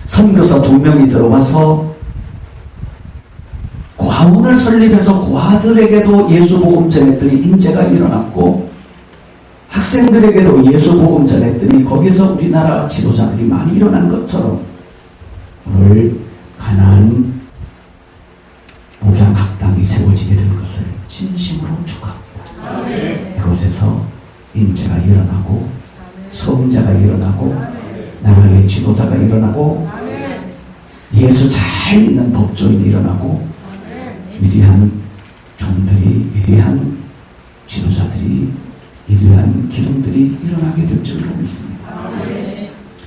선교사 2명이 들어와서 과문을 설립해서 고아들에게도 예수 복음 전했더니 인재가 일어났고 학생들에게도 예수 복음 전했더니 거기서 우리나라 지도자들이 많이 일어난 것처럼 오늘 가나안 목양학당이 세워지게 된 것을 진심으로 축하합니다. 이곳에서 인재가 일어나고 소음자가 일어나고 나라의 지도자가 일어나고 예수 잘 믿는 법조인이 일어나고 위대한 종들이 위대한 지도자들이 위대한 기둥들이 일어나게 될 줄로 믿습니다.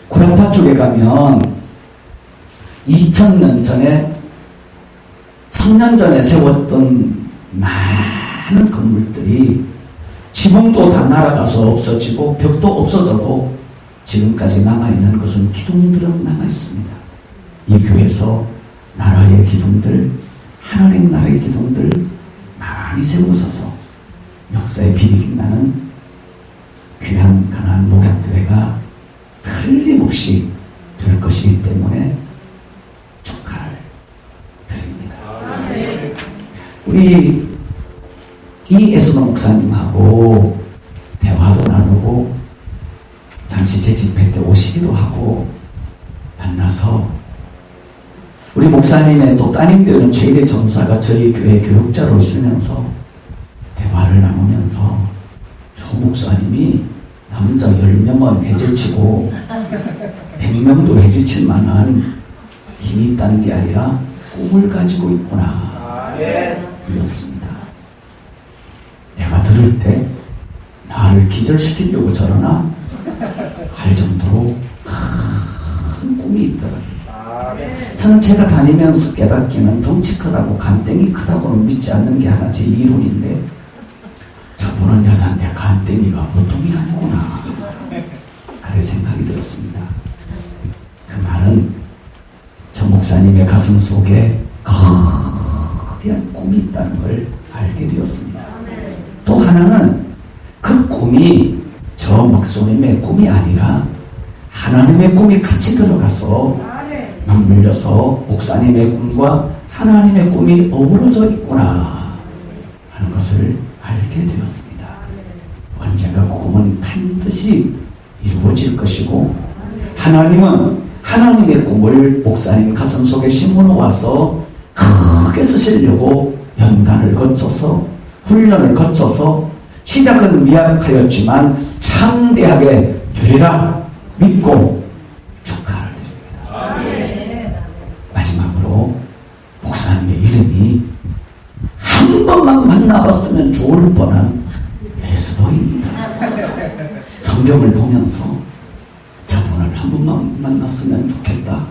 구라파 쪽에 가면 2000년 전에 1000년 전에 세웠던 많은 건물들이 지붕도 다 날아가서 없어지고 벽도 없어져도 지금까지 남아있는 것은 기둥들은 남아있습니다. 이 교회에서 나라의 기둥들, 하나님 나라의 기둥들 많이 세워서서 역사의 빛이 나는 귀한 가나안 목양교회가 틀림없이 될 것이기 때문에 축하를 드립니다. 우리 이 에스너 목사님하고 대화도 나누고 잠시 제 집회 때 오시기도 하고 만나서 우리 목사님의 또 따님 되는 제1의 전사가 저희 교회 교육자로 있으면서 대화를 나누면서 조 목사님이 남자 10명은 해질치고 100명도 해질칠 만한 힘이 있다는 게 아니라 꿈을 가지고 있구나 이었습니다. 내가 들을 때 나를 기절시키려고 저러나 할 정도로 큰 꿈이 있더라고요. 저는 제가 다니면서 깨닫기는 덩치 크다고 간땡이 크다고는 믿지 않는 게 하나 제 이론인데 저분은 여자인데 간땡이가 보통이 아니구나 그런 생각이 들었습니다. 그 말은 저 목사님의 가슴 속에 거대한 꿈이 있다는 걸 알게 되었습니다. 또 하나는 그 꿈이 저 목사님의 꿈이 아니라 하나님의 꿈이 같이 들어가서 맞물려서 목사님의 꿈과 하나님의 꿈이 어우러져 있구나 하는 것을 알게 되었습니다. 언젠가 그 꿈은 반드시 이루어질 것이고 하나님은 하나님의 꿈을 목사님 가슴 속에 심어놓아서 크게 쓰시려고 연단을 거쳐서 훈련을 거쳐서 시작은 미약하였지만 창대하게 되리라 믿고 축하를 드립니다. 마지막으로 목사님의 이름이 한 번만 만나봤으면 좋을 뻔한 예수도입니다. 성경을 보면서 저분을 한 번만 만났으면 좋겠다.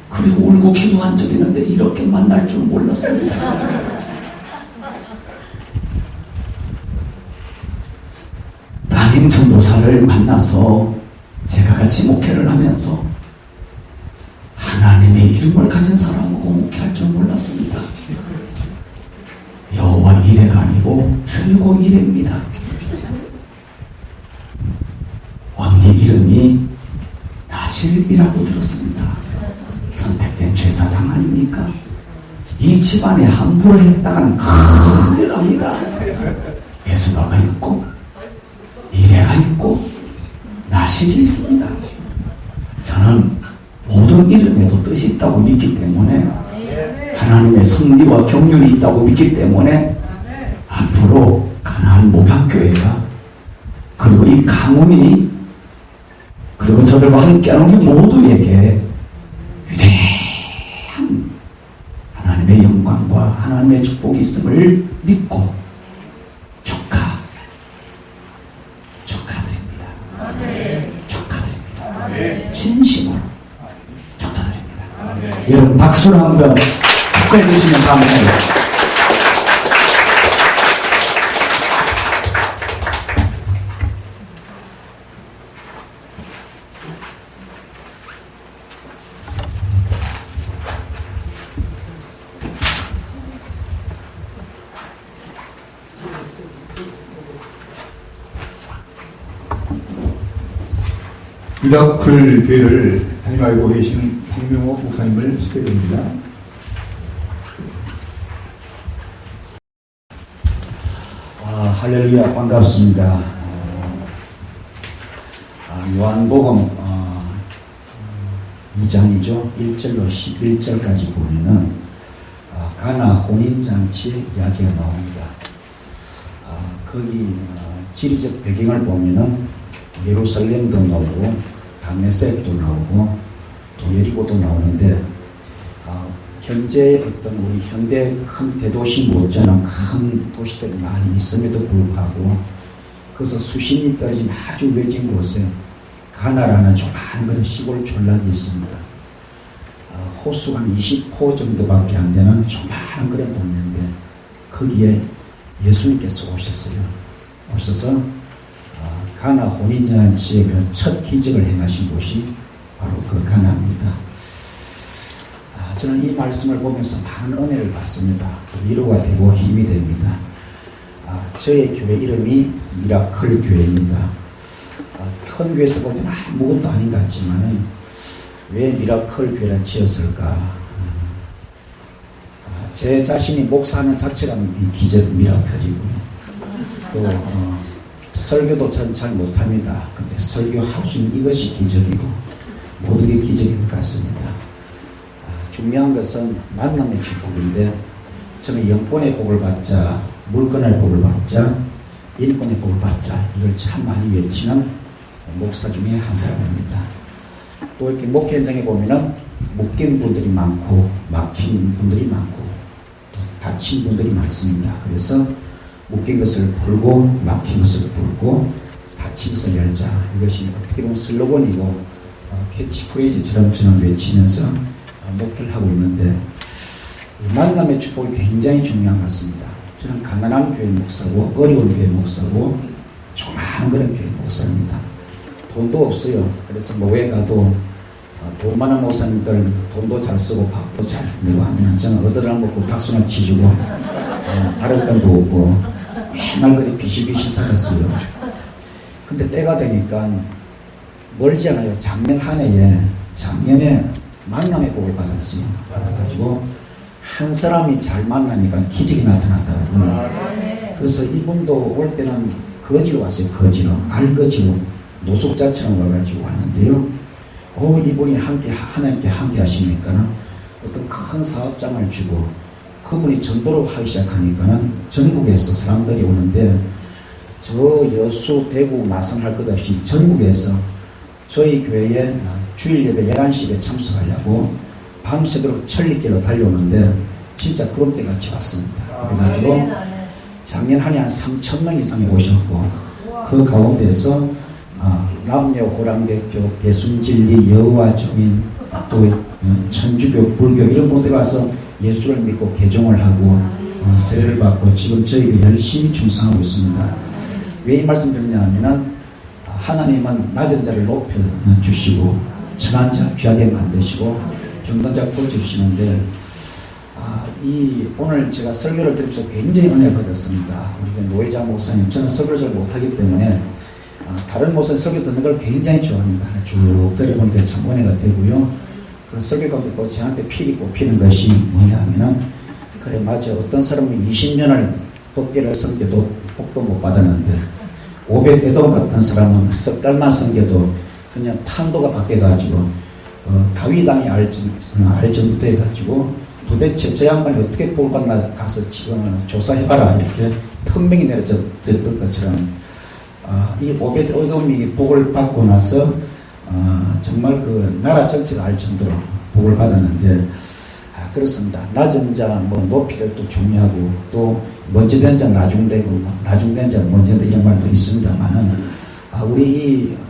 그리고 울고 기도한 적이 있는데 이렇게 만날 줄 몰랐습니다. 담임 전도사를 만나서 제가 같이 목회를 하면서 하나님의 이름을 가진 사람하고 목회할 줄 몰랐습니다. 여호와 이레가 아니고 최고 이레입니다. 언니 이름이 나실이라고 들었습니다. 선택된 제사장 아닙니까? 이 집안에 함부로 했다간 큰일 납니다. 예수가가 있고 이레가 있고 나실이 있습니다. 저는 모든 이름에도 뜻이 있다고 믿기 때문에 하나님의 섭리와 경륜이 있다고 믿기 때문에 앞으로 가나안 목양교회가 그리고 이 가문이 그리고 저들과 함께하는 우리 모두에게 위대한 하나님의 영광과 하나님의 축복이 있음을 믿고 축하드립니다. 진심으로 축하드립니다. 여러분 박수로 한번 축하해 주시면 감사하겠습니다. 미라클 교회를 담임하고 계신 황명호 목사님을 소개드립니다. 할렐루야, 반갑습니다. 요한복음 2장이죠. 1절로 11절까지 보면은 가나 혼인잔치의 이야기가 나옵니다. 거기 지리적 배경을 보면은 예루살렘도 나오고 다메섹도 나오고 또 예리고도 나오는데 현재 어떤 우리 현대 큰 대도시 못지않은 큰 도시들이 많이 있음에도 불구하고 그래서 수십 리 떨어진 아주 외진 곳에 가나라는 조그마한 그런 시골 촌락이 있습니다. 호수가 한 20호 정도밖에 안 되는 조그마한 그런 동네인데 거기에 예수님께서 오셔서 가나 혼인잔치의 그런 첫 기적을 행하신 곳이 바로 그 가나입니다. 저는 이 말씀을 보면서 많은 은혜를 받습니다. 위로가 되고 힘이 됩니다. 저의 교회 이름이 미라클 교회입니다. 큰 교회에서 보면 아무것도 아닌 것 같지만은 왜 미라클 교회라 지었을까? 제 자신이 목사하는 자체가 기적 미라클이고요. 또 설교도 저는 잘 못합니다. 근데 설교할 수 있는 이것이 기적이고 모든 게 기적인 것 같습니다. 중요한 것은 만남의 축복인데 저는 영권의 복을 받자, 물건의 복을 받자, 인권의 복을 받자 이걸 참 많이 외치는 목사 중에 한 사람입니다. 또 이렇게 목회 현장에 보면은 묶인 분들이 많고 막힌 분들이 많고 또 다친 분들이 많습니다. 그래서 묶인 것을 풀고 막힌 것을 풀고 다친 것을 열자 이것이 어떻게 보면 슬로건이고 캐치프레이즈처럼 저는 외치면서 목회를 하고 있는데 만남의 축복이 굉장히 중요한 것 같습니다. 저는 가난한 교회 목사고 어려운 교회 목사고 조그마한 그런 교회 목사입니다. 돈도 없어요. 그래서 뭐에 가도 돈 많은 목사님들 돈도 잘 쓰고 밥도 잘 내고 하면 저는 얻으라 먹고 박수나 치주고 다른 건도 없고 맨날 그리 비실비실 살았어요. 근데 때가 되니까 멀지 않아요. 작년에 만남의 복을 받았어요. 받아가지고 한 사람이 잘 만나니까 기적이 나타났더라고요. 그래서 이분도 올 때는 거지로 왔어요. 거지로 알거지로 노숙자처럼 와가지고 왔는데요. 이분이 하나님께 함께 하시니까는 어떤 큰 사업장을 주고 그분이 전도를 하기 시작하니까는 전국에서 사람들이 오는데 저 여수, 대구, 마산 할 것 없이 전국에서 저희 교회에 주일 예배 11시에 참석하려고 밤새도록 천리길로 달려오는데 진짜 그런 때같이 왔습니다. 그래가지고 작년 한 해 한 3,000명 이상이 오셨고 그 가운데서 남녀 호랑대교, 개순진리, 여호와 증인, 또 천주교, 불교 이런 분들이 와서 예수를 믿고 개종을 하고 세례를 받고 지금 저희가 열심히 충성하고 있습니다. 왜 이 말씀 드리냐면은 하나님은 낮은 자를 높여주시고 천한 자 귀하게 만드시고 병든 자 고쳐주시는데 오늘 제가 설교를 들으면서 굉장히 은혜를 받았습니다. 우리 노회자 목사님, 저는 설교를 잘 못하기 때문에 다른 목사님 설교 듣는 걸 굉장히 좋아합니다. 쭉 들어보니까 참 은혜가 되고요. 그 설교 가운데 또 저한테 필히 꼽히는 것이 뭐냐 하면은 그래 맞아, 어떤 사람은 20년을 법계를 섬겨도 복도 못 받았는데 500배도 같은 사람은 석 달만 섬겨도 그냥 판도가 바뀌어가지고 다윗왕이 알전부터 해가지고 도대체 저 양반이 어떻게 복을 받나 가서 지금 조사해봐라 이렇게 턴명이 내려졌던 것처럼 이 오벳에돔이 복을 받고 나서 정말 그 나라 전체가 알 정도로 복을 받았는데 그렇습니다. 낮은 자 높이를 또 중요하고 또 먼저 된 자 나중되고 나중된 자 먼저 된다 이런 말도 있습니다만은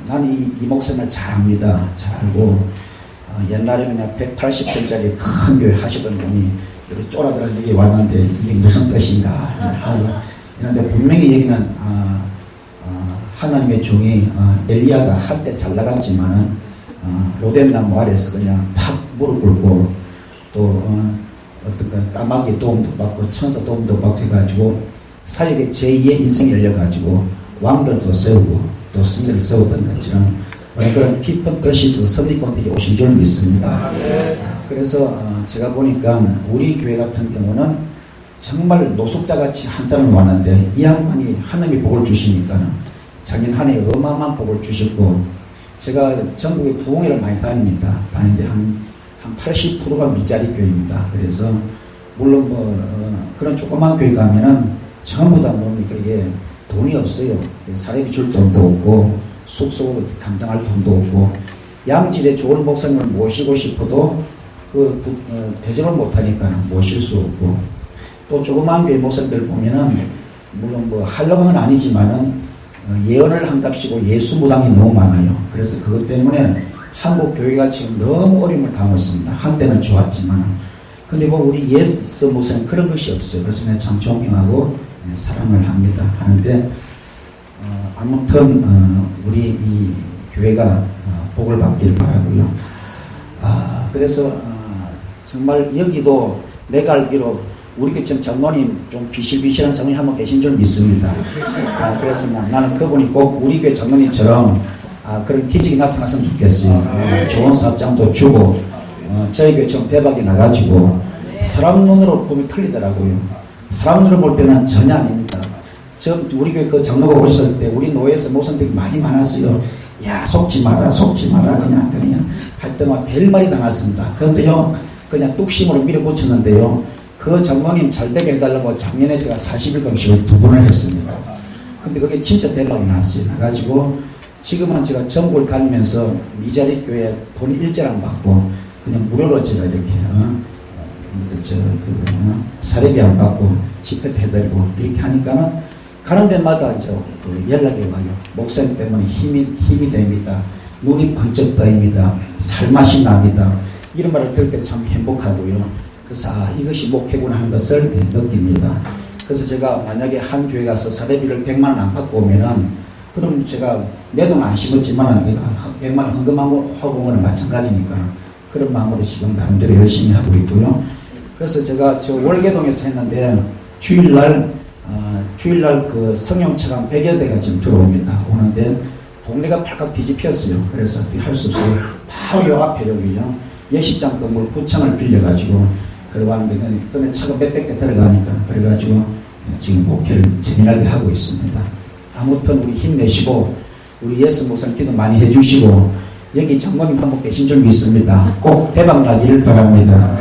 나는 이 목사님을 잘 압니다. 잘 알고 옛날에 그냥 180평짜리 큰 교회 하시던 분이 이렇게 쫄아들어서 여기 왔는데 이게 무슨 뜻인가 하고 이런데 분명히 여기는 하나님의 종이 엘리야가 한때 잘 나갔지만은 로뎀나무 아래에서 그냥 팍 무릎 꿇고 또 어떤 까마귀 도움도 받고 천사 도움도 받고 해가지고 사역의 제2의 인생이 열려가지고 왕들도 세우고 또 승리를 세웠던 것처럼 그런 깊은 뜻이 있어서 선리권들이 오신 줄 믿습니다. 그래서 제가 보니까 우리 교회 같은 경우는 정말 노숙자같이 한 사람이 왔는데 이 양반이 하나님이 복을 주시니까는 작년 한 해 어마어마한 복을 주셨고 제가 전국에 부흥회를 많이 다니는데 한 80%가 미자리 교회입니다. 그래서 물론 그런 조그만 교회 가면은 전부 다 뭡니까 이게 돈이 없어요. 사례비 줄 돈도 없고 숙소 감당할 돈도 없고 양질의 좋은 목사님을 모시고 싶어도 대접을 못하니까 모실 수 없고 또 조그만 교회 목사님들 보면은 물론 하려고 하면 아니지만은 예언을 한답시고 예수 무당이 너무 많아요. 그래서 그것 때문에 한국 교회가 지금 너무 어려움을 당했습니다. 한때는 좋았지만. 근데 뭐 우리 예수 목사님 그런 것이 없어요. 그래서 내가 참 존경하고 사랑을 합니다. 하는데 아무튼 우리 이 교회가 복을 받길 바라고요. 그래서 정말 여기도 내가 알기로 우리 그 지금 장로님 좀 비실비실한 장로님 한 분 계신 줄 믿습니다. 그래서 나는 그분이 꼭 우리 교회 장로님처럼 그런 기적이 나타났으면 좋겠어요. 좋은 사업장도 주고 저희 교회처럼 대박이 나가지고 사람 눈으로 보면 틀리더라고요. 사람 눈으로 볼 때는 전혀 아닙니다. 우리 교회 그 장로가 오셨을 때 우리 노예에서 목사님들이 많이 많았어요. 야 속지 마라 그냥 할 때마다 별말이 당했습니다. 그런데요 그냥 뚝심으로 밀어붙였는데요 그 장로님 잘되게 해달라고 작년에 제가 40일 금식을 2번을 했습니다. 근데 그게 진짜 대박이 났어요. 나가지고 지금은 제가 전국을 다니면서 미자리 교회 돈 일절 안 받고 그냥 무료로 제가 이렇게 사례비 안 받고 집회도 해드리고 이렇게 하니까는 가는 데마다 이제 연락이 와요. 목사님 때문에 힘이 됩니다. 눈이 번쩍 떠입니다. 살맛이 납니다. 이런 말을 들을 때 참 행복하고요. 그래서 이것이 목회구나 하는 것을 느낍니다. 그래서 제가 만약에 한 교회 가서 사례비를 100만 원 안 받고 오면은 그럼 제가 내 돈 안 심었지만 100만 원 헌금하고 거는 마찬가지니까 그런 마음으로 지금 나름대로 열심히 하고 있고요. 그래서 제가 저 월계동에서 했는데 주일날 그 성령차가 100여 대가 지금 들어옵니다. 오는데 동네가 발칵 뒤집혔어요. 그래서 할 수 없어요. 바로 요 앞에 여기요. 예식장 건물 9층을 빌려가지고 그러고 하는데 전에 차가 몇백 대 들어가니까 그래가지고 지금 목회를 재미나게 하고 있습니다. 아무튼 우리 힘내시고 우리 예수 목사님 기도 많이 해주시고 여기 장로님 한 분 계신 줄 믿습니다. 꼭 대박 나기를 바랍니다.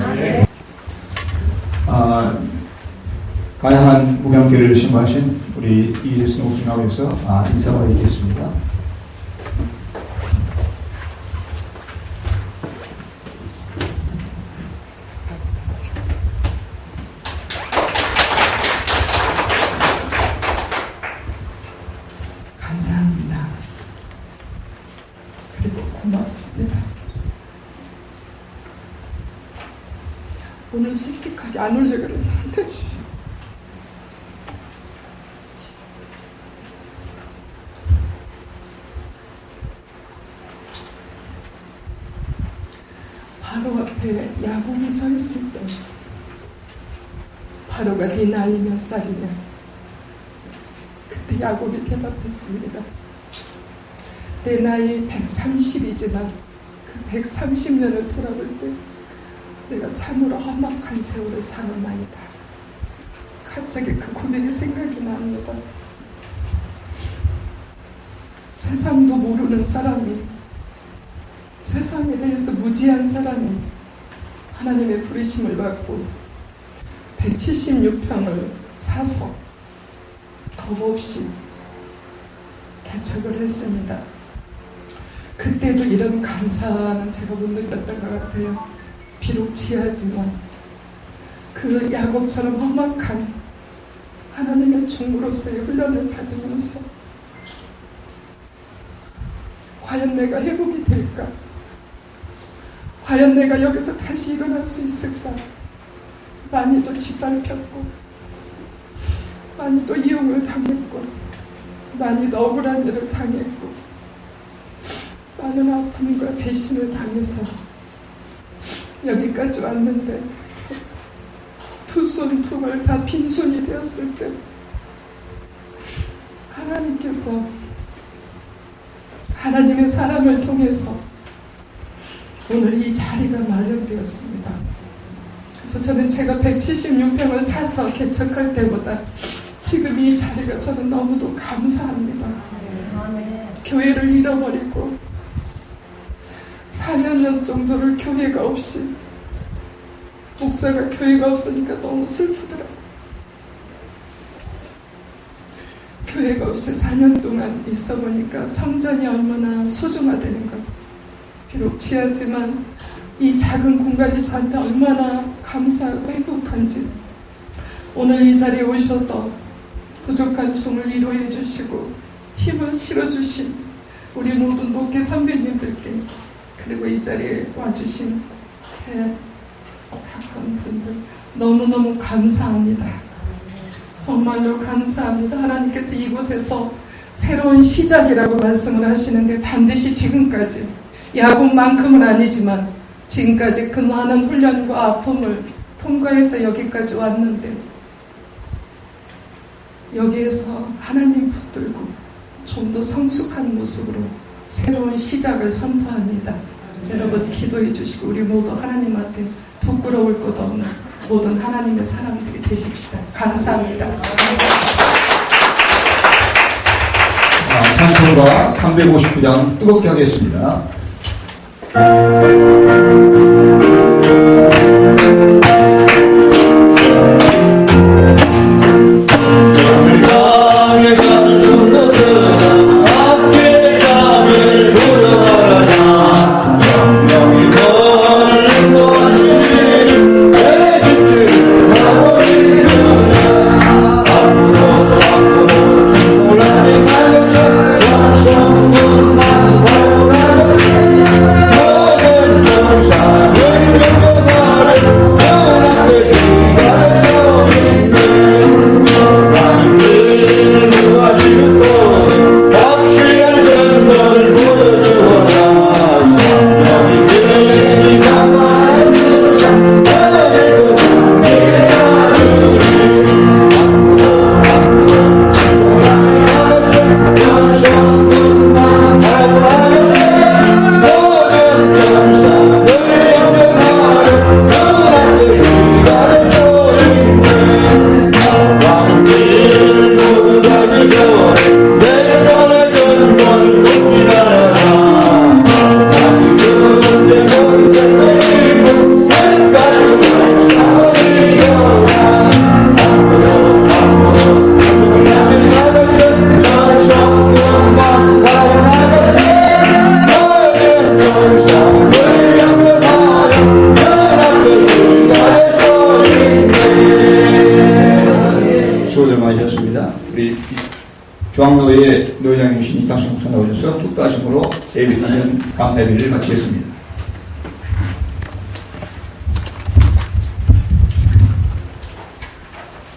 다양한 무명계를 신고하신 우리 이재수 목사님께서 인사를 드리겠습니다. 감사합니다. 그리고 고맙습니다. 오늘 씩씩하게 안 오려고 그랬는데 바로 앞에 야곱이 서 있을 때 바로가 네 나이 몇 살이냐? 그때 야곱이 대답했습니다. 내 나이 130이지만 그 130년을 돌아볼 때 내가 참으로 험악한 세월을 사는 나이다. 갑자기 그 고백이 생각이 납니다. 세상도 모르는 사람이, 세상에 대해서 무지한 사람이 하나님의 부르심을 받고 176평을 사서 더 없이 개척을 했습니다. 그때도 이런 감사는 제가 못 느꼈던 것 같아요. 비록 지하지만 그 야곱처럼 험악한 하나님의 종으로서의 훈련을 받으면서 과연 내가 회복이 될까? 과연 내가 여기서 다시 일어날 수 있을까? 많이도 짓밟혔고 많이도 이용을 당했고 많이도 억울한 일을 당했고 많은 아픔과 배신을 당해서 여기까지 왔는데 두 손 두 발 다 빈손이 되었을 때 하나님께서 하나님의 사람을 통해서 오늘 이 자리가 마련되었습니다. 그래서 저는 제가 176평을 사서 개척할 때보다 지금 이 자리가 저는 너무도 감사합니다. 교회를 잃어버리고 4년 정도를 교회가 없이 목사가 교회가 없으니까 너무 슬프더라고요. 교회가 없이 4년 동안 있어 보니까 성전이 얼마나 소중하다는 것. 비록 지하지만 이 작은 공간이 저한테 얼마나 감사하고 행복한지 오늘 이 자리에 오셔서 부족한 종을 위로해 주시고 힘을 실어주신 우리 모든 목회 선배님들께, 그리고 이 자리에 와주신 제 각한 분들 너무너무 감사합니다. 정말로 감사합니다. 하나님께서 이곳에서 새로운 시작이라고 말씀을 하시는데, 반드시 지금까지 야곱만큼은 아니지만 지금까지 그 많은 훈련과 아픔을 통과해서 여기까지 왔는데, 여기에서 하나님 붙들고 좀 더 성숙한 모습으로 새로운 시작을 선포합니다. 여러분 기도해 주시고 우리 모두 하나님 앞에 부끄러울 것 없는 모든 하나님의 사람들이 되십시다. 감사합니다. 찬송가 359장 뜨겁게 하겠습니다. 중앙로에 노회장님이신 이상식 목사 나오셔서 축도하심으로 예배드리는 감사 예배를 마치겠습니다.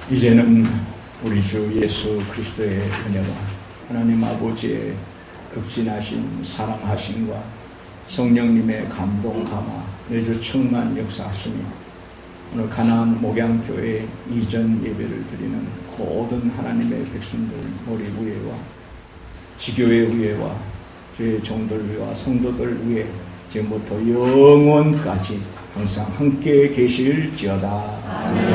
이제는 우리 주 예수 그리스도의 은혜와 하나님 아버지의 극진하신 사랑하심과 성령님의 감동 감화 매주 충만 역사하시며 오늘 가나안 목양교회 이전 예배를 드리는 모든 하나님의 백성들 머리 위에와 지교회 위에와 주의 종들 위와 성도들 위에 지금부터 영원까지 항상 함께 계실지어다.